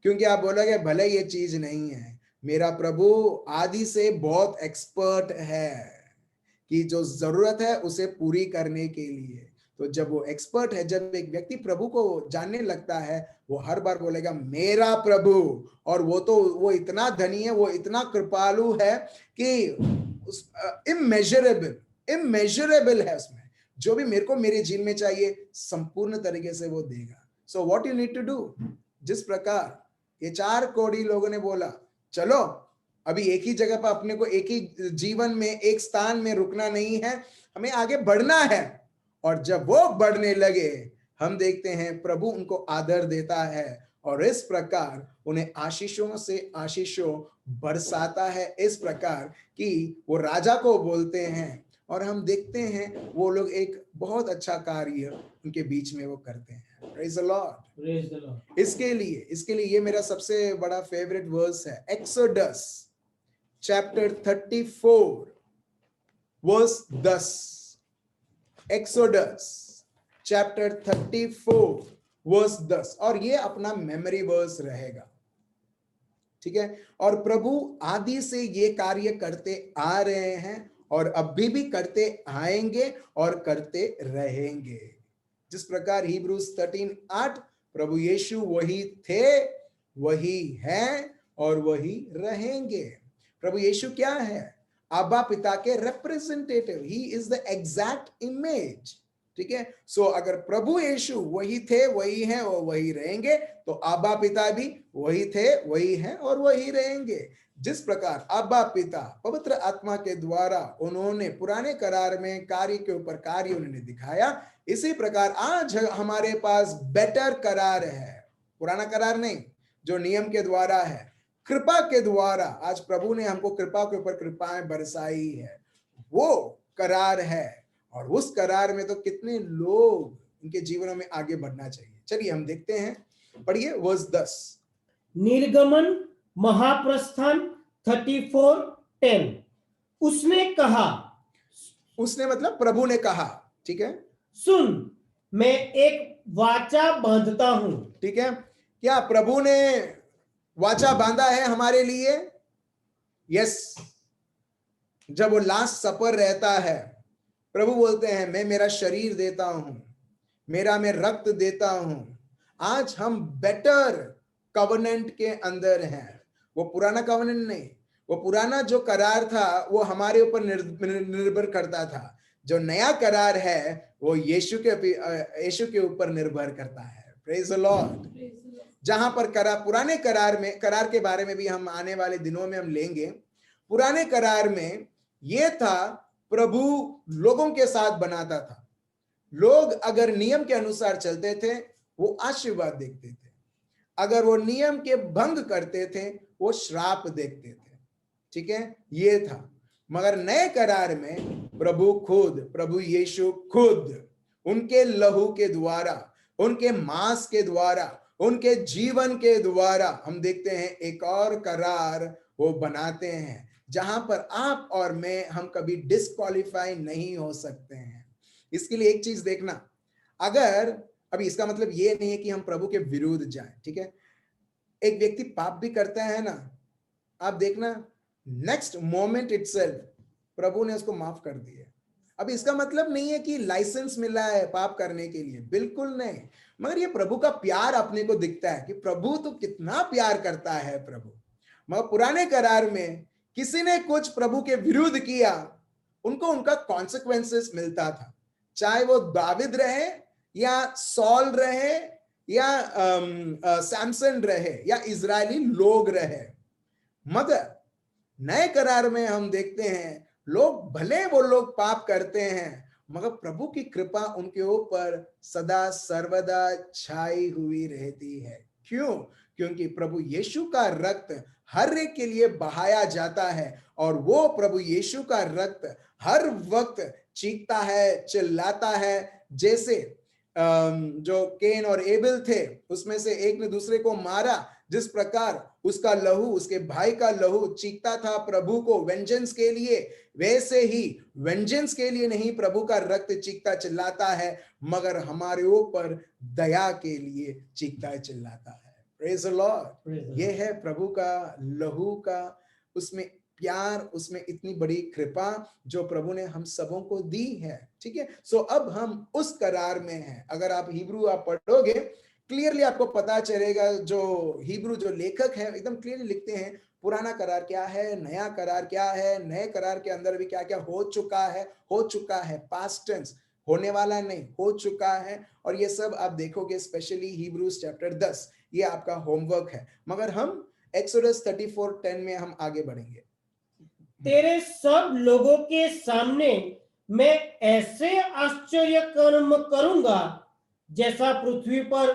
क्योंकि आप बोलोगे भले ये चीज नहीं है, मेरा प्रभु आदि से बहुत एक्सपर्ट है कि जो जरूरत है उसे पूरी करने के लिए। तो जब वो एक्सपर्ट है, जब एक व्यक्ति प्रभु को जानने लगता है, वो हर बार बोलेगा मेरा प्रभु, और वो इतना धनी है, वो इतना कृपालु है कि इमेजरेबल है, उसमें जो भी मेरे को मेरे जीवन में चाहिए संपूर्ण तरीके से वो देगा। So what you need to do, जिस प्रकार ये चार कोड़ी लोगों ने बोला चलो अभी एक ही जगह पर अपने को एक ही जीवन में एक स्थान में रुकना नहीं है, हमें आगे बढ़ना है। और जब वो बढ़ने लगे, हम देखते हैं प्रभु उनको आदर देता है और इस प्रकार उन्हें आशीषों से आशीषों बरसाता है, इस प्रकार कि वो राजा को बोलते हैं और हम देखते हैं वो लोग एक बहुत अच्छा कार्य उनके बीच में वो करते हैं। Praise the lord. इसके लिए ये मेरा सबसे बड़ा फेवरेट वर्स है, Exodus chapter 34 verse 10। Exodus chapter 34 verse 10, और ये अपना मेमोरी वर्स रहेगा, ठीक है। और प्रभु आदि से ये कार्य करते आ रहे हैं और अभी भी करते आएंगे और करते रहेंगे। जिस प्रकार हिब्रूज 13:8, प्रभु यीशु वही थे, वही हैं और वही रहेंगे। प्रभु यीशु क्या है? आबा पिता के representative, he is the exact image, ठीक है। सो अगर प्रभु यीशु वही थे, वही हैं और वही रहेंगे, तो आबा पिता भी वही थे, वही हैं और वही रहेंगे। जिस प्रकार आबा पिता पवित्र आत्मा के द्वारा उन्होंने पुराने करार में कार्य के ऊपर कार्य उन्होंने दिखाया, इसी प्रकार आज हमारे पास बेटर करार है। पुराना करार नहीं जो नियम के द्वारा है, कृपा के द्वारा आज प्रभु ने हमको कृपा के ऊपर कृपाएं बरसाई है, वो करार है। और उस करार में तो कितने लोग इनके जीवनों में आगे बढ़ना चाहिए। चलिए हम देखते हैं, पढ़िए वर्स 10। निर्गमन महाप्रस्थान 34:10। उसने कहा, उसने मतलब प्रभु ने कहा, ठीक है, सुन, मैं एक वाचा बांधता हूं। ठीक है। क्या प्रभु ने वाचा बांधा है हमारे लिए? यस। जब वो लास्ट सपर रहता है, प्रभु बोलते हैं मैं मेरा शरीर देता हूं, मेरा मैं रक्त देता हूं। आज हम बेटर कवनेंट के अंदर हैं। वो पुराना कवनेंट नहीं, वो पुराना जो करार था वो हमारे ऊपर निर्भर करता था। जो नया करार है वो यीशु के ऊपर निर्भर करता है। Praise the Lord. जहां पर पुराने करार के बारे में भी हम आने वाले दिनों में हम लेंगे। पुराने करार में ये था, प्रभु लोगों के साथ बनाता था। लोग अगर नियम के अनुसार चलते थे वो आशीर्वाद देखते थे, अगर वो नियम के भंग करते थे वो श्राप देखते थे, ठीक है, ये था। मगर नए करार में प्रभु यीशु खुद उनके लहू के द्वारा, उनके मांस के द्वारा, उनके जीवन के द्वारा हम देखते हैं एक और करार वो बनाते हैं, जहां पर आप और मैं हम कभी डिस्क्वालीफाई नहीं हो सकते हैं। इसके लिए एक चीज देखना, अगर अभी इसका मतलब ये नहीं है कि हम प्रभु के विरुद्ध जाएं, ठीक है। एक व्यक्ति पाप भी करता है ना, आप देखना नेक्स्ट मोमेंट इटसेल्फ प्रभु ने उसको माफ कर दिया। अब इसका मतलब नहीं है कि लाइसेंस मिला है पाप करने के लिए, बिल्कुल नहीं। मगर ये प्रभु का प्यार अपने को दिखता है कि प्रभु तो कितना प्यार करता है प्रभु। मगर पुराने करार में किसी ने कुछ प्रभु के विरुद्ध किया, उनको उनका कॉन्सिक्वेंसेस मिलता था, चाहे वो दाविद रहे या सॉल रहे या सैमसन रहे या इजरायली लोग रहे। मगर नए करार में हम देखते हैं लोग भले वो लोग पाप करते हैं, मगर प्रभु की कृपा उनके ऊपर सदा सर्वदा छाई हुई रहती है। क्यों? क्योंकि प्रभु यीशु का रक्त हर एक के लिए बहाया जाता है, और वो प्रभु यीशु का रक्त हर वक्त चीखता है, चिल्लाता है। जैसे जो केन और एबेल थे, उसमें से एक ने दूसरे को मारा, जिस प्रकार उसका लहू, उसके भाई का लहू चीखता था प्रभु को वेंजेंस के लिए, वैसे ही वेंजेंस के लिए नहीं, प्रभु का रक्त चीखता चिल्लाता है, मगर हमारे ऊपर दया के लिए चीखता चिल्लाता है। Praise the Lord. ये है प्रभु का लहू का, उसमें प्यार, उसमें इतनी बड़ी कृपा जो प्रभु ने हम सबों को दी है, ठीक है। सो अब हम उस करार में हैं। अगर आप हिब्रू आप पढ़ोगे, क्लियरली आपको पता चलेगा, जो हिब्रू जो लेखक हैं एकदम क्लियरली लिखते हैं पुराना करार क्या है, नया करार क्या है, नए करार के अंदर भी क्या क्या हो चुका है, पास्ट टेंस, होने वाला नहीं, हो चुका है। और ये सब आप देखोगे स्पेशली हिब्रूज चैप्टर 10, ये आपका होमवर्क है। मगर हम एक्सोडस 34:10 में हम आगे बढ़ेंगे। तेरे सब लोगों के सामने मैं ऐसे आश्चर्य कर्म करूंगा जैसा पृथ्वी पर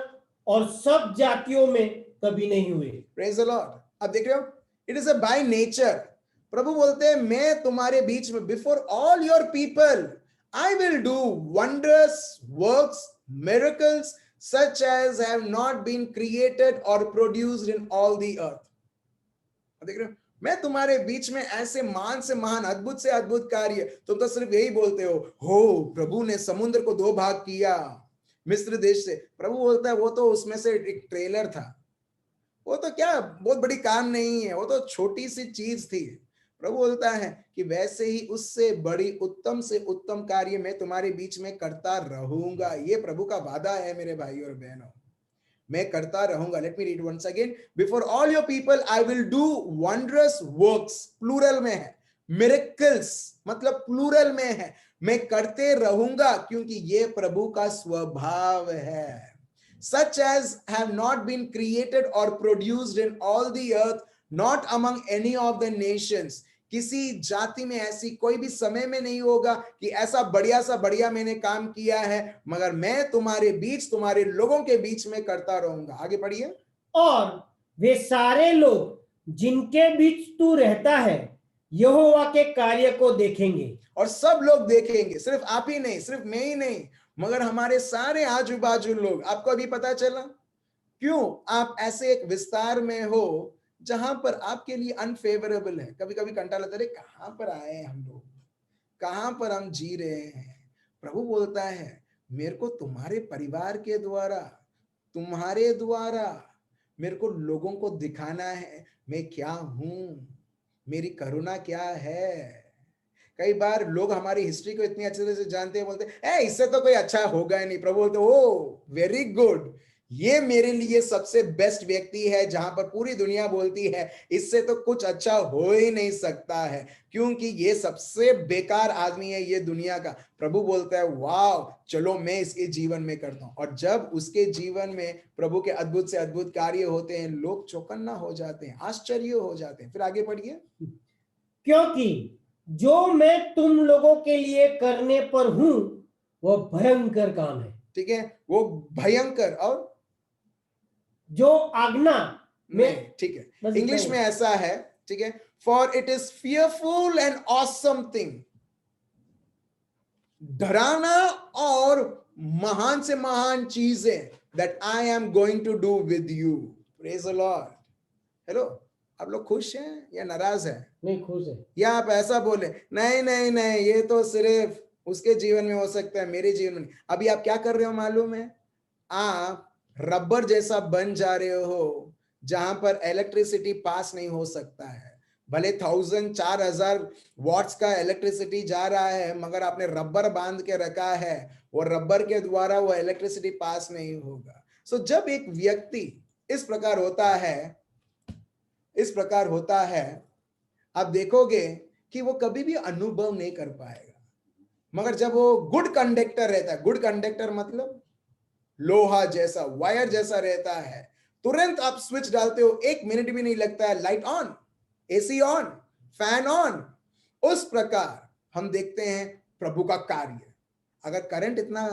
और सब जातियों में कभी नहीं हुए। Praise the Lord. अब देख रहे हो, it is a by nature. प्रभु बोलते हैं मैं तुम्हारे बीच में, before all your people I will do wondrous works, miracles such as have not been created or produced in all the earth। देख रहे हो, मैं तुम्हारे बीच में ऐसे महान से महान, अद्भुत से अद्भुत कार्य। तुम तो सिर्फ यही बोलते हो प्रभु ने समुद्र को 2 भाग किया मिस्र देश से। प्रभु बोलता है वो तो उसमें से एक ट्रेलर था, वो तो क्या बहुत बड़ी काम नहीं है, वो तो छोटी सी चीज थी। प्रभु बोलता है कि वैसे ही उससे बड़ी उत्तम से उत्तम कार्य मैं तुम्हारे बीच में करता रहूंगा। ये प्रभु का वादा है मेरे भाई और बहनों, मैं करता रहूंगा। Let me read once again, before all your people I will do wondrous works, plural में है, मिरेकल्स मतलब प्लूरल में है, मैं करते रहूंगा क्योंकि ये प्रभु का स्वभाव है। such as have not been created or produced in all the earth, not among any of the nations। किसी जाति में ऐसी कोई भी समय में नहीं होगा कि ऐसा बढ़िया मैंने काम किया है, मगर मैं तुम्हारे बीच, तुम्हारे लोगों के बीच में करता रहूंगा। आगे पढ़िए। और वे सारे लोग जिनके बीच तू रहता है यहोवा के कार्य को देखेंगे। और सब लोग देखेंगे, सिर्फ आप ही नहीं, सिर्फ मैं ही नहीं, मगर हमारे सारे आजू बाजू लोग, आपको अभी पता चला क्यों आप ऐसे एक विस्तार में हो जहां पर आपके लिए अनफेवरेबल है। कभी कभी कंटा लगता है, कहां पर आए हैं हम लोग, कहां पर हम जी रहे हैं। प्रभु बोलता है मेरे को तुम्हारे परिवार के द्वारा, तुम्हारे द्वारा मेरे को लोगों को दिखाना है मैं क्या हूं, मेरी करुणा क्या है। कई बार लोग हमारी हिस्ट्री को इतनी अच्छे तरह से जानते हैं, बोलते हैं इससे तो कोई अच्छा होगा ही नहीं। प्रभु बोलते ओ वेरी गुड, ये मेरे लिए सबसे बेस्ट व्यक्ति है जहां पर पूरी दुनिया बोलती है इससे तो कुछ अच्छा हो ही नहीं सकता है, क्योंकि ये सबसे बेकार आदमी है ये दुनिया का। प्रभु बोलता है वाह चलो मैं इसके जीवन में करता हूं। और जब उसके जीवन में प्रभु के अद्भुत से अद्भुत कार्य होते हैं, लोग चौकन्ना हो जाते हैं, आश्चर्य हो जाते हैं। फिर आगे पढ़िए। क्योंकि जो मैं तुम लोगों के लिए करने पर हूं वो भयंकर काम है। ठीक है, वो भयंकर और जो आज्ञा नहीं, में, ठीक है, बस इंग्लिश इतना में ऐसा है, ठीक है, for it is fearful and awesome thing, डरावना और महान से महान चीजें that I am going to do with you. Praise the lord. Hello, आप लोग खुश हैं या नाराज हैं? नहीं, खुश है। या आप ऐसा बोले नहीं नहीं नहीं ये तो सिर्फ उसके जीवन में हो सकता है, मेरे जीवन में नहीं। अभी आप क्या कर रहे हो मालूम है? आप रबर जैसा बन जा रहे हो जहां पर इलेक्ट्रिसिटी पास नहीं हो सकता है। भले 1000-4000 वॉट्स का इलेक्ट्रिसिटी जा रहा है, मगर आपने रबर बांध के रखा है, वो रबर के द्वारा वो इलेक्ट्रिसिटी पास नहीं होगा। सो जब एक व्यक्ति इस प्रकार होता है, इस प्रकार होता है, आप देखोगे कि वो कभी भी अनुभव नहीं कर पाएगा। मगर जब वो गुड कंडक्टर रहता है, गुड कंडक्टर मतलब लोहा जैसा, वायर जैसा रहता है, तुरंत आप स्विच डालते हो, 1 मिनट भी नहीं लगता है, light on, AC on, fan on. उस प्रकार हम देखते हैं प्रभु का कार्य। अगर करंट इतना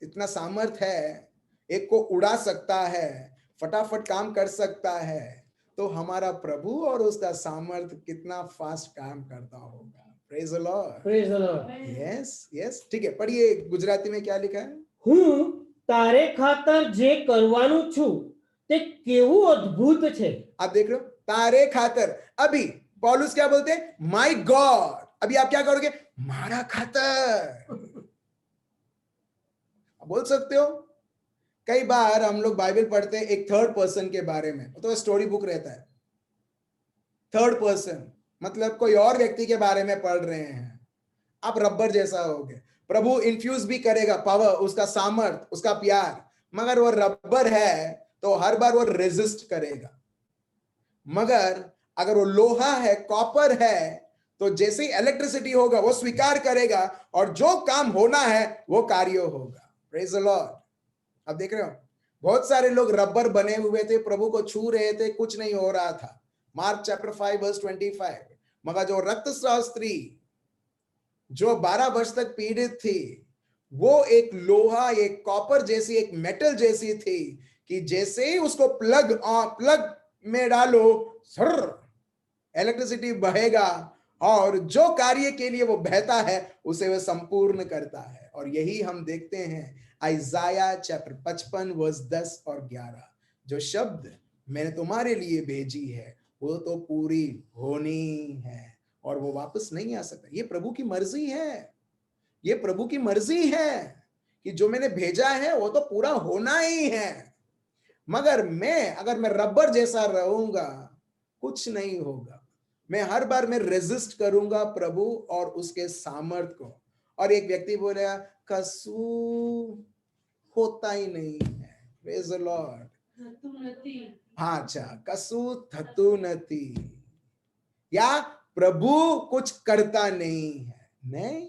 इतना सामर्थ है, एक को उड़ा सकता है, फटाफट काम कर सकता है, तो हमारा प्रभु और उसका सामर्थ कितना फास्ट काम करता होगा। Praise the Lord. Praise the Lord. Yes yes, ठीक है, पढ़िए गुजराती में क्या लिखा है। હું તારે ખાતર જે કરવાનું છું તે કેવું અદ્ભુત છે। आप देख रहे हो, तारे खातर। अभी पौलुस क्या बोलते हैं? My God. अभी आप क्या करोगे? मारा खातर। आप बोल सकते हो। कई बार हम लोग बाइबल पढ़ते हैं एक थर्ड पर्सन के बारे में, तो स्टोरी बुक रहता है, थर्ड पर्सन मतलब कोई और व्यक्ति के बारे में पढ़ रहे हैं। आप रबर जैसा होगे, प्रभु इन्फ्यूज भी करेगा पावर, उसका सामर्थ, उसका प्यार, मगर वो रबर है तो हर बार वो रेजिस्ट करेगा। मगर अगर वो लोहा है, कॉपर है, तो जैसे ही इलेक्ट्रिसिटी होगा वो स्वीकार करेगा और जो काम होना है वो कार्य होगा। Praise the Lord. अब देख रहे हो, बहुत सारे लोग रबर बने हुए थे, प्रभु को छू रहे थे, कुछ नहीं हो रहा था। Mark chapter 5:25। मगर जो रक्तस्राव स्त्री जो 12 वर्ष तक पीड़ित थी, वो एक लोहा, एक कॉपर जैसी, एक मेटल जैसी थी कि जैसे ही उसको प्लग में डालो, इलेक्ट्रिसिटी बहेगा और जो कार्य के लिए वो बहता है उसे वह संपूर्ण करता है। और यही हम देखते हैं आइजाया चैप्टर 55 वर्स 10 और 11। जो शब्द मैंने तुम्हारे लिए भेजी है वो तो पूरी होनी है और वो वापस नहीं आ सकता। ये प्रभु की मर्जी है, ये प्रभु की मर्जी है कि जो मैंने भेजा है वो तो पूरा होना ही है। मगर अगर मैं रबर जैसा रहूंगा, कुछ नहीं होगा। मैं हर बार मैं रेजिस्ट करूंगा प्रभु और उसके सामर्थ को। और एक व्यक्ति बोलेगा कसू होता ही नहीं है। Praise the Lord. हाँ, अच्छा, कसू थतू नती, या प्रभु कुछ करता नहीं है। नहीं,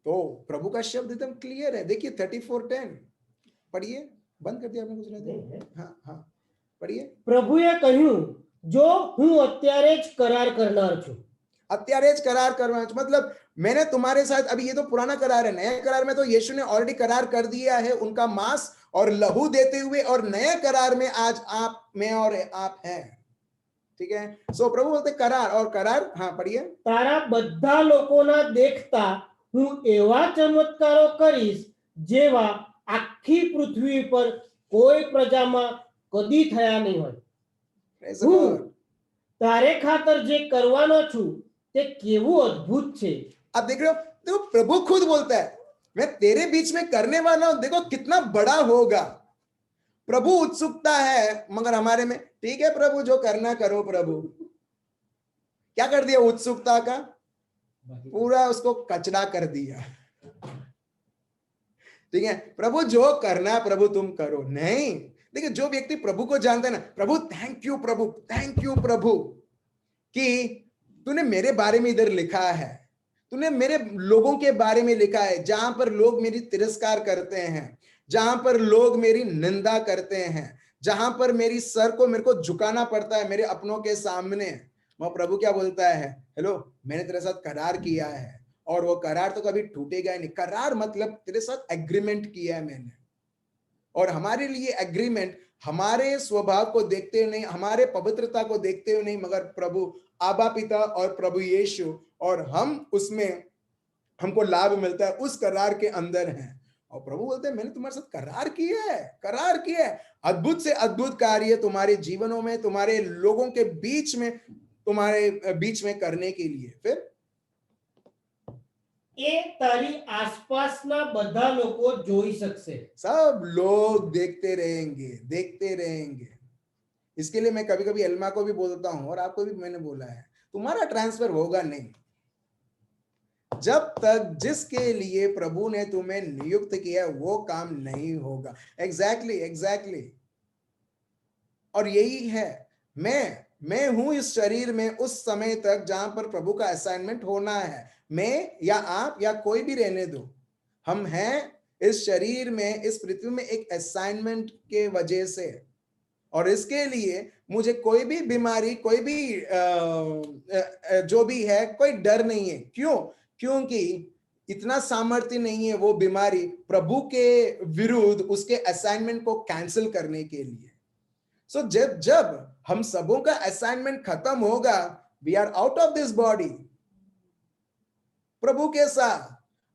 तो प्रभु का शब्द एकदम क्लियर है। देखिए 34:10 पढ़िए। बंद कर दिया आपने गुजराती? हाँ हाँ, पढ़िए। પ્રભુએ કહ્યું જો હું અત્યારે જ કરાર કરનાર છું। અત્યારે જ करार करना, मतलब मैंने तुम्हारे साथ, अभी ये तो पुराना करार है, नया करार में तो यीशु ने ऑलरेडी करार कर दिया है उनका मांस और लहू देते हुए, और नए करार में आज आप, मैं और आप हैं। ठीक है, सो प्रभु बोलते करार, और करार, हाँ पढ़िए। તારા બધા લોકોના देखता હું એવા ચમત્કારો કરીશ જેવા આખી પૃથ્વી પર કોઈ પ્રજામાં કદી થયા નહીં હોય. Praise the હું Lord. તારે ખાતર જે કરવાનો છું તે કેવું અદ્ભુત છે. आप देख रहे हो, देखो प्रभु खुद बोलता है मैं तेरे बीच में करने वाला हूं, देखो कितना बड़ा होगा. प्रभु उत्सुकता है मगर हमारे में, ठीक है प्रभु जो करना करो प्रभु. क्या कर दिया उत्सुकता का? पूरा उसको कचरा कर दिया. ठीक है, प्रभु जो करना प्रभु तुम करो. नहीं, देखिए जो व्यक्ति प्रभु को जानता है ना, प्रभु थैंक यू प्रभु कि तूने मेरे बारे में इधर लिखा है, तूने मेरे लोगों के बारे में लिखा है, जहां पर लोग मेरी तिरस्कार करते हैं, जहां पर लोग मेरी निंदा करते हैं, जहां पर मेरी सर को मेरे को झुकाना पड़ता है मेरे अपनों के सामने. वो प्रभु क्या बोलता है, हेलो मैंने तेरे साथ करार किया है और वो करार तो कभी टूटेगा ही नहीं. करार मतलब तेरे साथ एग्रीमेंट किया है मैंने. और हमारे लिए एग्रीमेंट हमारे स्वभाव को देखते हुए नहीं, हमारे पवित्रता को देखते हुए नहीं, मगर प्रभु आबा पिता और प्रभु यीशु, और हम उसमें हमको लाभ मिलता है उस करार के अंदर है. और प्रभु बोलते हैं मैंने तुम्हारे साथ करार किया है. अद्भुत से अद्भुत कार्य तुम्हारे जीवनों में, तुम्हारे लोगों के बीच में, तुम्हारे बीच में करने के लिए. फिर એ તારી આસપાસના બધા લોકો જોઈ શકશે. सब लोग देखते रहेंगे. इसके लिए मैं कभी कभी एल्मा को भी बोलता हूं और आपको भी मैंने बोला है, तुम्हारा ट्रांसफर होगा नहीं जब तक जिसके लिए प्रभु ने तुम्हें नियुक्त किया वो काम नहीं होगा. एग्जैक्टली. और यही है, मैं हूं इस शरीर में उस समय तक जहां पर प्रभु का असाइनमेंट होना है. मैं या आप या कोई भी रहने दो, हम हैं इस शरीर में, इस पृथ्वी में एक असाइनमेंट के वजह से. और इसके लिए मुझे कोई भी बीमारी, कोई भी जो भी है, कोई डर नहीं है. क्यों? क्योंकि इतना सामर्थ्य नहीं है वो बीमारी प्रभु के विरुद्ध उसके असाइनमेंट को कैंसिल करने के लिए. सो जब हम सबों का असाइनमेंट खत्म होगा, we are out of this body प्रभु के साथ.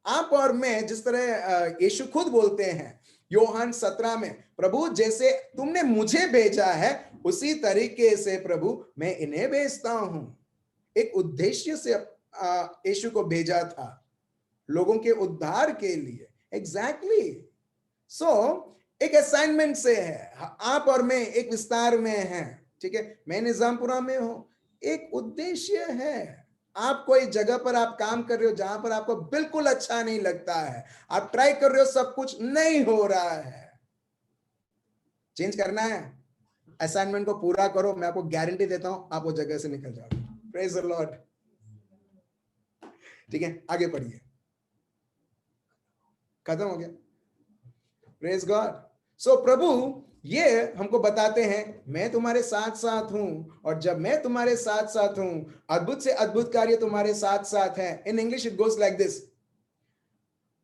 आप और मैं, जिस तरह यीशु खुद बोलते हैं योहान 17 में, प्रभु जैसे तुमने मुझे भेजा है उसी तरीके से प्रभु मैं इन्हें भेजता हूं. एक उद्देश्य से यीशु को भेजा था, लोगों के उद्धार के लिए. एग्जैक्टली. सो एक असाइनमेंट से है. आप और मैं एक विस्तार में हैं, ठीक है, मैं निजामपुरा में हूं, एक उद्देश्य है. आप कोई जगह पर आप काम कर रहे हो जहां पर आपको बिल्कुल अच्छा नहीं लगता है, आप ट्राई कर रहे हो, सब कुछ नहीं हो रहा है, चेंज करना है, असाइनमेंट को पूरा करो. मैं आपको गारंटी देता हूं आप वो जगह से निकल जाओगे. Praise the lord. ठीक है, आगे पढ़िए. खत्म हो गया. Praise God. सो प्रभु ये हमको बताते हैं मैं तुम्हारे साथ साथ हूं, और जब मैं तुम्हारे साथ साथ हूं, अद्भुत से अद्भुत कार्य तुम्हारे साथ साथ है. In English it goes like this,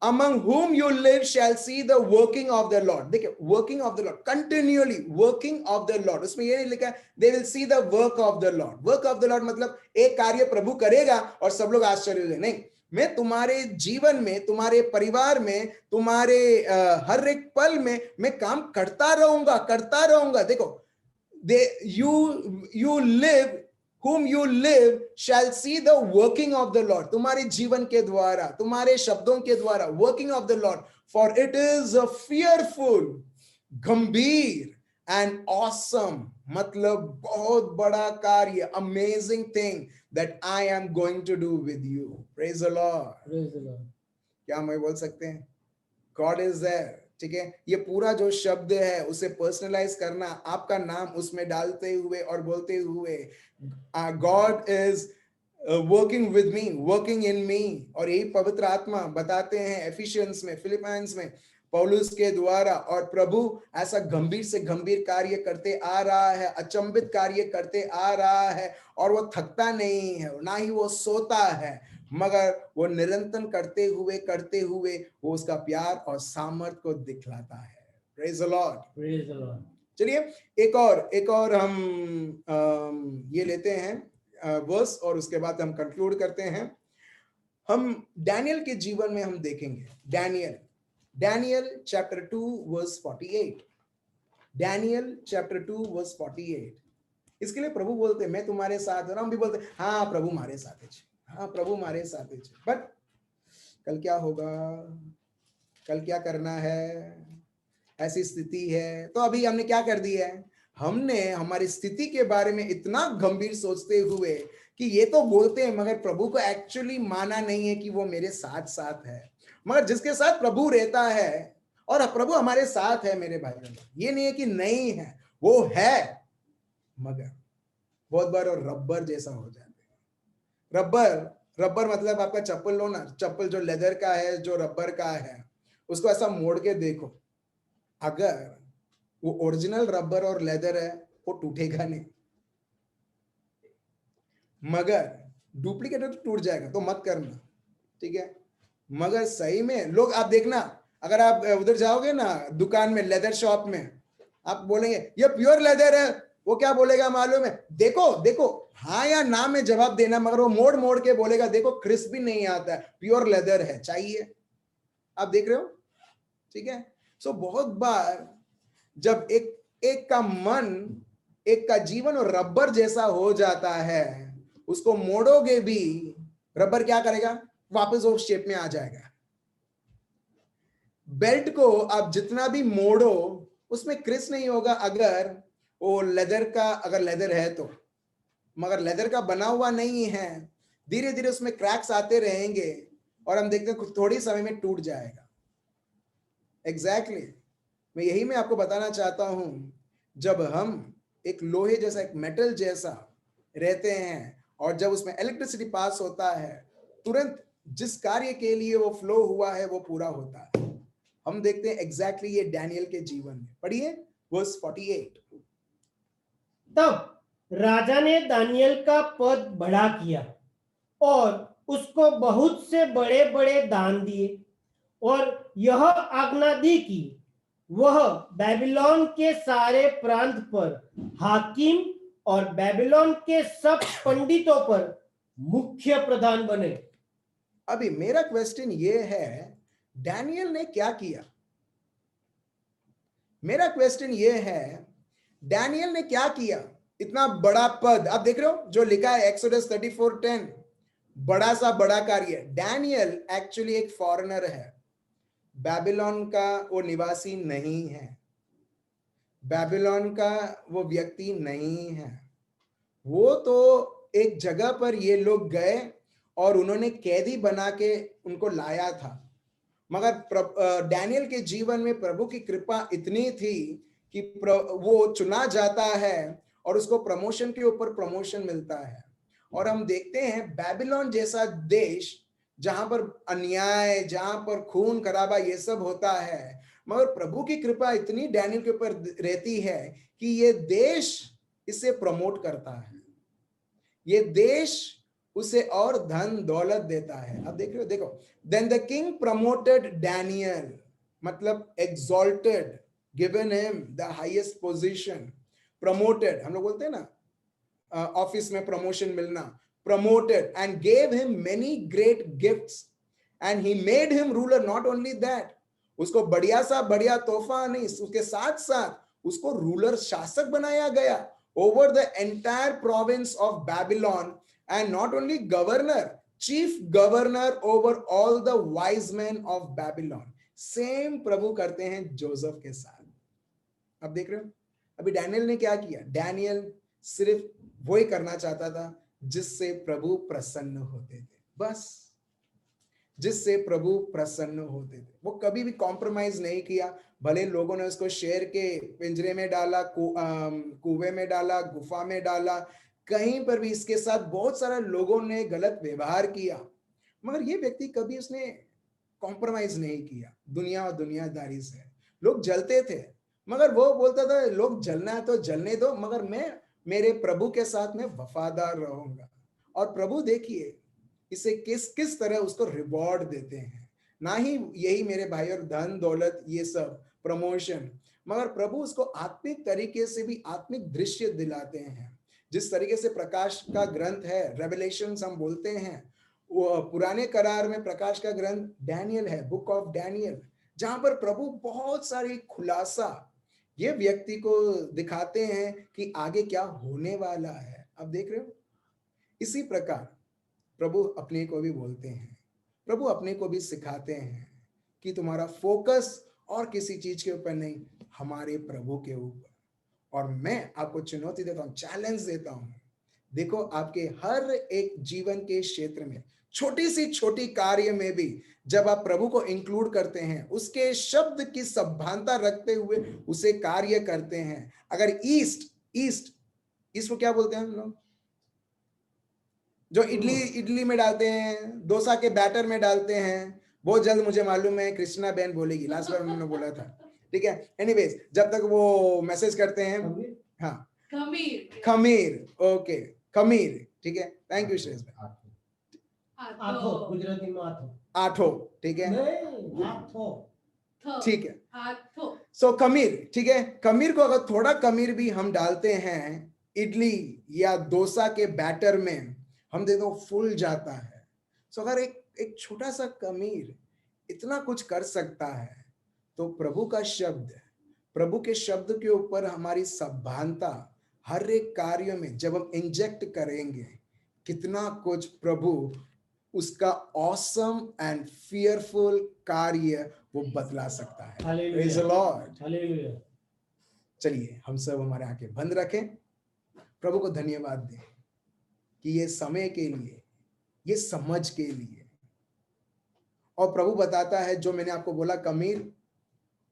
among whom you live shall see the working of the Lord. देखिए, working of the Lord, continually working of the Lord. उसमें ये नहीं लिखा they will see the work of the Lord. Work of the Lord मतलब एक कार्य प्रभु करेगा और सब लोग आश्चर्य हो जाए. नहीं, मैं तुम्हारे जीवन में, तुम्हारे परिवार में, तुम्हारे हर एक पल में मैं काम करता रहूंगा. देखो, you live, whom you live shall see the working of the Lord. तुम्हारे जीवन के द्वारा, तुम्हारे शब्दों के द्वारा, working of the Lord. For it is a fearful, गंभीर and awesome, मतलब बहुत बड़ा कार्य, amazing thing that I am going to do with you. Praise the Lord. Praise the Lord. क्या मैं बोल सकते हैं? God is there. ठीक है, ये पूरा जो शब्द है उसे पर्सनलाइज करना, आपका नाम उसमें डालते हुए और बोलते हुए, God is working with me, working in me. और यही पवित्र आत्मा बताते हैं एफिशियंस में, फिलिपाइंस में, पौलुस के द्वारा. और प्रभु ऐसा गंभीर से गंभीर कार्य करते आ रहा है, अचंभित कार्य करते आ रहा है, और वो थकता नहीं है, ना ही वो सोता है, मगर वो निरंतर करते हुए वो उसका प्यार और सामर्थ को दिखलाता है. Praise the Lord. Praise the Lord. चलिए एक और हम ये लेते हैं वर्स, और उसके बाद हम कंक्लूड करते हैं. हम डैनियल के जीवन में हम देखेंगे। Daniel chapter 2 verse 48। Daniel chapter 2 verse 48। इसके लिए प्रभु बोलते मैं तुम्हारे साथ हूं। हम भी बोलते हाँ प्रभु हमारे साथ है, हाँ प्रभु हमारे साथ है। बट कल क्या होगा, कल क्या करना है, ऐसी स्थिति है। तो अभी हमने क्या कर दिया है, हमने हमारी स्थिति के बारे में इतना गंभीर सोचते हुए कि ये तो बोलते हैं मगर प्रभु को एक्चुअली माना नहीं है कि वो मेरे साथ साथ है। मगर जिसके साथ प्रभु रहता है और प्रभु हमारे साथ है मेरे भाई बहन, ये नहीं है कि नहीं है, वो है, मगर बहुत बार और रबर जैसा हो जाते हैं। रबर मतलब आपका चप्पल लो ना, चप्पल जो लेदर का है, जो रबर का है, उसको ऐसा मोड़ के देखो, अगर वो ओरिजिनल रबर और लेदर है वो टूटेगा नहीं, मगर डुप्लीकेट तो टूट जाएगा, तो मत करना, ठीक है। मगर सही में लोग, आप देखना, अगर आप उधर जाओगे ना दुकान में, लेदर शॉप में, आप बोलेंगे ये प्योर लेदर है, वो क्या बोलेगा मालूम है, देखो देखो, हाँ या ना में जवाब देना, मगर वो मोड़ मोड़ के बोलेगा देखो क्रिस्प भी नहीं आता है, प्योर लेदर है, चाहिए। आप देख रहे हो, ठीक है। सो बहुत बार जब एक का मन, एक का जीवन और रबर जैसा हो जाता है, उसको मोड़ोगे भी, रबर क्या करेगा, वापस वो शेप में आ जाएगा। बेल्ट को आप जितना भी मोड़ो उसमें क्रिस नहीं होगा, अगर वो लेदर का, अगर लेदर है तो, मगर लेदर का बना हुआ नहीं है, धीरे धीरे उसमें क्रैक्स आते रहेंगे और हम देखते हैं थोड़ी समय में टूट जाएगा। एग्जैक्टली मैं आपको बताना चाहता हूं, जब हम एक लोहे जैसा, एक मेटल जैसा रहते हैं और जब उसमें इलेक्ट्रिसिटी पास होता है, तुरंत जिस कार्य के लिए वो फ्लो हुआ है वो पूरा होता है। हम देखते हैं एग्जैक्टली ये डैनियल के जीवन में। पढ़िए वर्स 48। तब राजा ने दानियल का पद बढ़ा किया और उसको बहुत से बड़े बड़े दान दिए और यह आज्ञा दी कि वह बेबीलोन के सारे प्रांत पर हाकिम और बेबीलोन के सब पंडितों पर मुख्य प्रधान बने। अभी मेरा क्वेश्चन ये है, डैनियल ने क्या किया? मेरा क्वेश्चन ये है, डैनियल ने क्या किया? इतना बड़ा पद आप देख रहे हो जो लिखा है एक्सोडस 34:10, बड़ा सा बड़ा कार्य। डैनियल एक्चुअली एक फॉरेनर है, बेबीलोन का वो निवासी नहीं है, बेबीलोन का वो व्यक्ति नहीं है। वो तो एक जगह पर ये लोग गए और उन्होंने कैदी बना के उनको लाया था, मगर डैनियल के जीवन में प्रभु की कृपा इतनी थी कि वो चुना जाता है और उसको प्रमोशन के ऊपर प्रमोशन मिलता है। और हम देखते हैं बेबीलोन जैसा देश, जहां पर अन्याय, जहां पर खून खराबा ये सब होता है, मगर प्रभु की कृपा इतनी डैनियल के ऊपर रहती है कि ये देश इसे प्रमोट करता है, ये देश उसे और धन दौलत देता है। अब देख रहे हो, देखो, then the king promoted Daniel, मतलब exalted, given him the highest position. Promoted हम लोग बोलते हैं ना ऑफिस में प्रमोशन मिलना, promoted and gave him many great gifts and he made him ruler. Not only that, उसको बढ़िया सा बढ़िया तोहफा नहीं, उसके साथ साथ उसको रूलर, शासक बनाया गया over the entire province of Babylon, and not only governor, chief governor over all the wise men of Babylon. Same प्रभु करते हैं जोसेफ के साथ। अब देख रहे हो, अभी डैनियल ने क्या किया? डैनियल सिर्फ वही करना चाहता था जिससे प्रभु प्रसन्न होते थे, बस जिससे प्रभु प्रसन्न होते थे। वो कभी भी कॉम्प्रोमाइज नहीं किया, भले लोगों ने उसको शेर के पिंजरे में डाला, कुएं में डाला, गुफा में डाला, कहीं पर भी इसके साथ बहुत सारे लोगों ने गलत व्यवहार किया, मगर ये व्यक्ति कभी उसने कॉम्प्रोमाइज नहीं किया दुनिया और दुनियादारी से। लोग जलते थे, मगर वो बोलता था लोग जलना है तो जलने दो, मगर मैं मेरे प्रभु के साथ में वफादार रहूंगा। और प्रभु देखिए इसे किस किस तरह उसको रिवॉर्ड देते हैं। ना ही यही मेरे भाई और धन दौलत ये सब प्रमोशन, मगर प्रभु उसको आत्मिक तरीके से भी आत्मिक दृश्य दिलाते हैं। जिस तरीके से प्रकाश का ग्रंथ है, रेवलेशंस हम बोलते हैं, वो पुराने करार में प्रकाश का ग्रंथ डैनियल है, बुक ऑफ डैनियल, जहां पर प्रभु बहुत सारी खुलासा ये व्यक्ति को दिखाते हैं कि आगे क्या होने वाला है। आप देख रहे हो, इसी प्रकार प्रभु अपने को भी बोलते हैं, प्रभु अपने को भी सिखाते हैं कि तुम्हारा फोकस और किसी चीज के ऊपर नहीं, हमारे प्रभु के ऊपर। और मैं आपको चुनौती देता हूं, चैलेंज देता हूं, देखो आपके हर एक जीवन के क्षेत्र में छोटी सी छोटी कार्य में भी जब आप प्रभु को इंक्लूड करते हैं, उसके शब्द की सभानता रखते हुए उसे कार्य करते हैं। अगर ईस्ट ईस्ट ईस्ट को क्या बोलते हैं हम लोग, जो इडली में डालते हैं, डोसा के बैटर में डालते हैं, बहुत जल्द मुझे मालूम है कृष्णा बहन बोलेगी, लास्ट बार उन्होंने बोला था, ठीक है। एनीवेज, जब तक वो मैसेज करते हैं, हाँ खमीर, खमीर, ओके खमीर, ठीक है, थैंक यू श्रेष्ठ भाई। आठो, गुजराती में आठो, आठो, ठीक है, नहीं आठो, ठीक है, आठो, सो खमीर, ठीक है। खमीर को अगर थोड़ा खमीर भी हम डालते हैं इडली या डोसा के बैटर में, हम देखते हो फूल जाता है। सो अगर एक छोटा सा खमीर इतना कुछ कर सकता है, तो प्रभु का शब्द, प्रभु के शब्द के ऊपर हमारी सभानता हर एक कार्य में जब हम इंजेक्ट करेंगे, कितना कुछ प्रभु उसका ऑसम एंड फियरफुल कार्य वो बदला सकता है। Praise the Lord. हालेलुया। चलिए हम सब हमारे आंखें बंद रखें, प्रभु को धन्यवाद दें कि ये समय के लिए, ये समझ के लिए, और प्रभु बताता है जो मैंने आपको बोला खमीर,